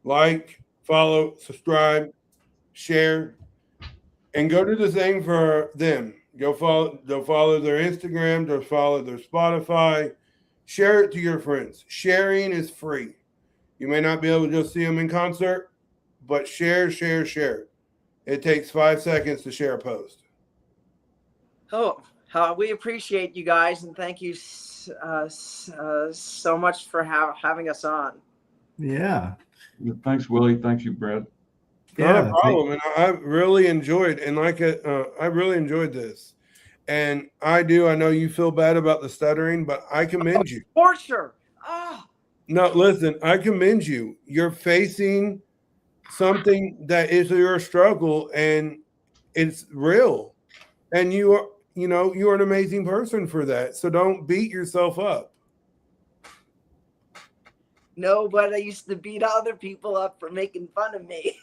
like, follow, subscribe, share, and go do the thing for them. Go follow their Instagram, go follow their Spotify. Share it to your friends. Sharing is free. You may not be able to just see them in concert, but share. It takes 5 seconds to share a post. Oh, we appreciate you guys, and thank you so much for having us on. Yeah. Thanks, Willie. Thanks you, Brad. Not a problem, and I really enjoyed, and I really enjoyed this, and I know you feel bad about the stuttering, but I commend you. For sure. Oh. No, listen, I commend you. You're facing something that is your struggle, and it's real, and you're an amazing person for that. So don't beat yourself up. No, but I used to beat other people up for making fun of me.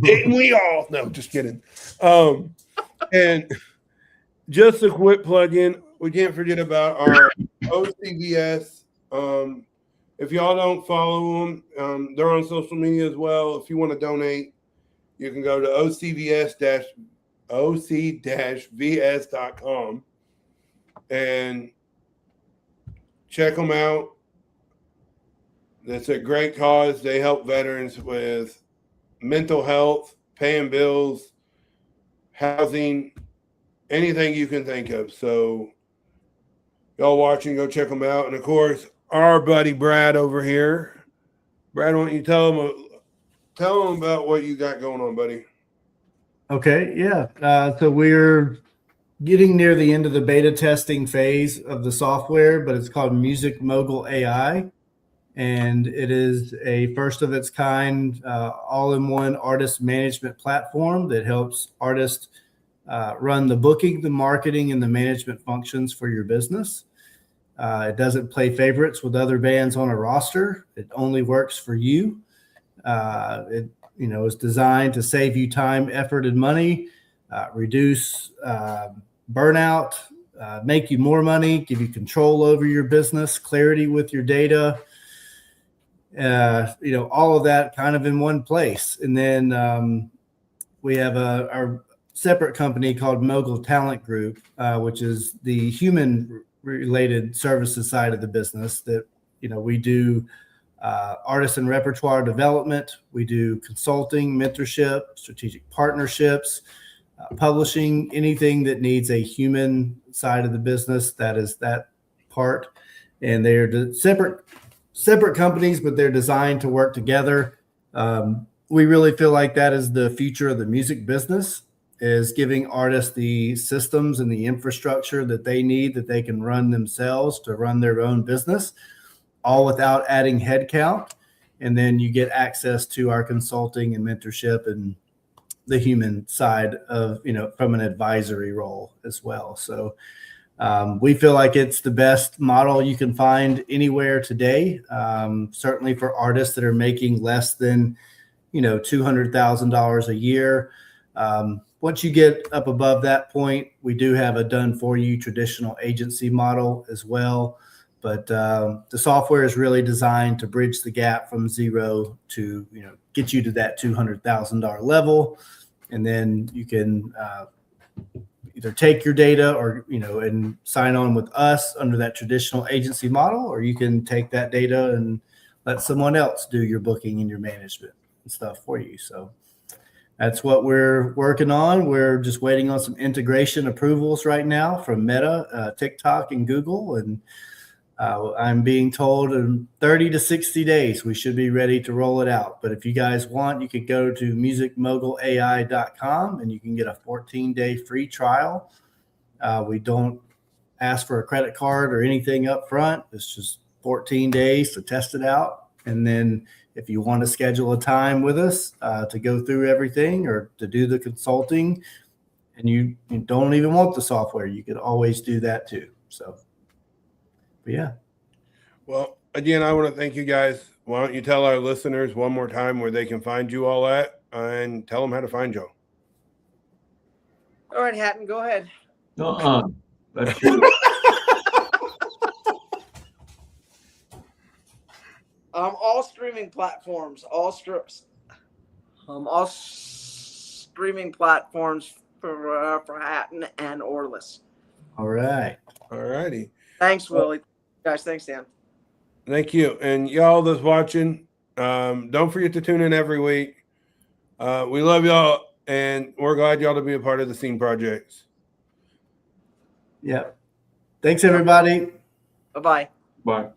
Didn't we all? No, just kidding. And just a quick plug-in, we can't forget about our OCVS. If y'all don't follow them, they're on social media as well. If you want to donate, you can go to oc-vs.com and check them out. That's a great cause. They help veterans with mental health, paying bills, housing, anything you can think of. So y'all watching, go check them out. And of course, our buddy Brad over here. Brad, why don't you tell them about what you got going on, buddy? Okay, yeah. So we're getting near the end of the beta testing phase of the software, but it's called Music Mogul AI. And it is a first of its kind, all-in-one artist management platform that helps artists run the booking, the marketing, and the management functions for your business. It doesn't play favorites with other bands on a roster. It only works for you. It is designed to save you time, effort, and money, reduce burnout, make you more money, give you control over your business, clarity with your data. All of that kind of in one place. And then we have our separate company called Mogul Talent Group, which is the human related services side of the business that, we do artist and repertoire development. We do consulting, mentorship, strategic partnerships, publishing, anything that needs a human side of the business. That is that part. And they're separate companies, but they're designed to work together. We really feel like that is the future of the music business, is giving artists the systems and the infrastructure that they need, that they can run themselves to run their own business, all without adding headcount. And then you get access to our consulting and mentorship and the human side of, from an advisory role as well. So we feel like it's the best model you can find anywhere today. Certainly for artists that are making less than, $200,000 a year. Once you get up above that point, we do have a done for you traditional agency model as well. But the software is really designed to bridge the gap from zero to, get you to that $200,000 level. And then you can either take your data or, and sign on with us under that traditional agency model, or you can take that data and let someone else do your booking and your management and stuff for you. So that's what we're working on. We're just waiting on some integration approvals right now from Meta, TikTok, and Google. And I'm being told in 30 to 60 days, we should be ready to roll it out. But if you guys want, you could go to musicmogulai.com and you can get a 14-day free trial. We don't ask for a credit card or anything up front. It's just 14 days to test it out. And then if you want to schedule a time with us to go through everything or to do the consulting, and you don't even want the software, you could always do that too. So, but yeah. Well, again, I want to thank you guys. Why don't you tell our listeners one more time where they can find you all at, and tell them how to find you. All right, Hatten, go ahead. That's you. All streaming platforms, all streaming platforms for Hatten and Orliss. All right. All righty. Thanks, Willie. Guys, thanks, Dan. Thank you. And y'all that's watching, don't forget to tune in every week. We love y'all, and we're glad y'all to be a part of the Scene Projects. Yeah. Thanks, everybody. Bye-bye. Bye.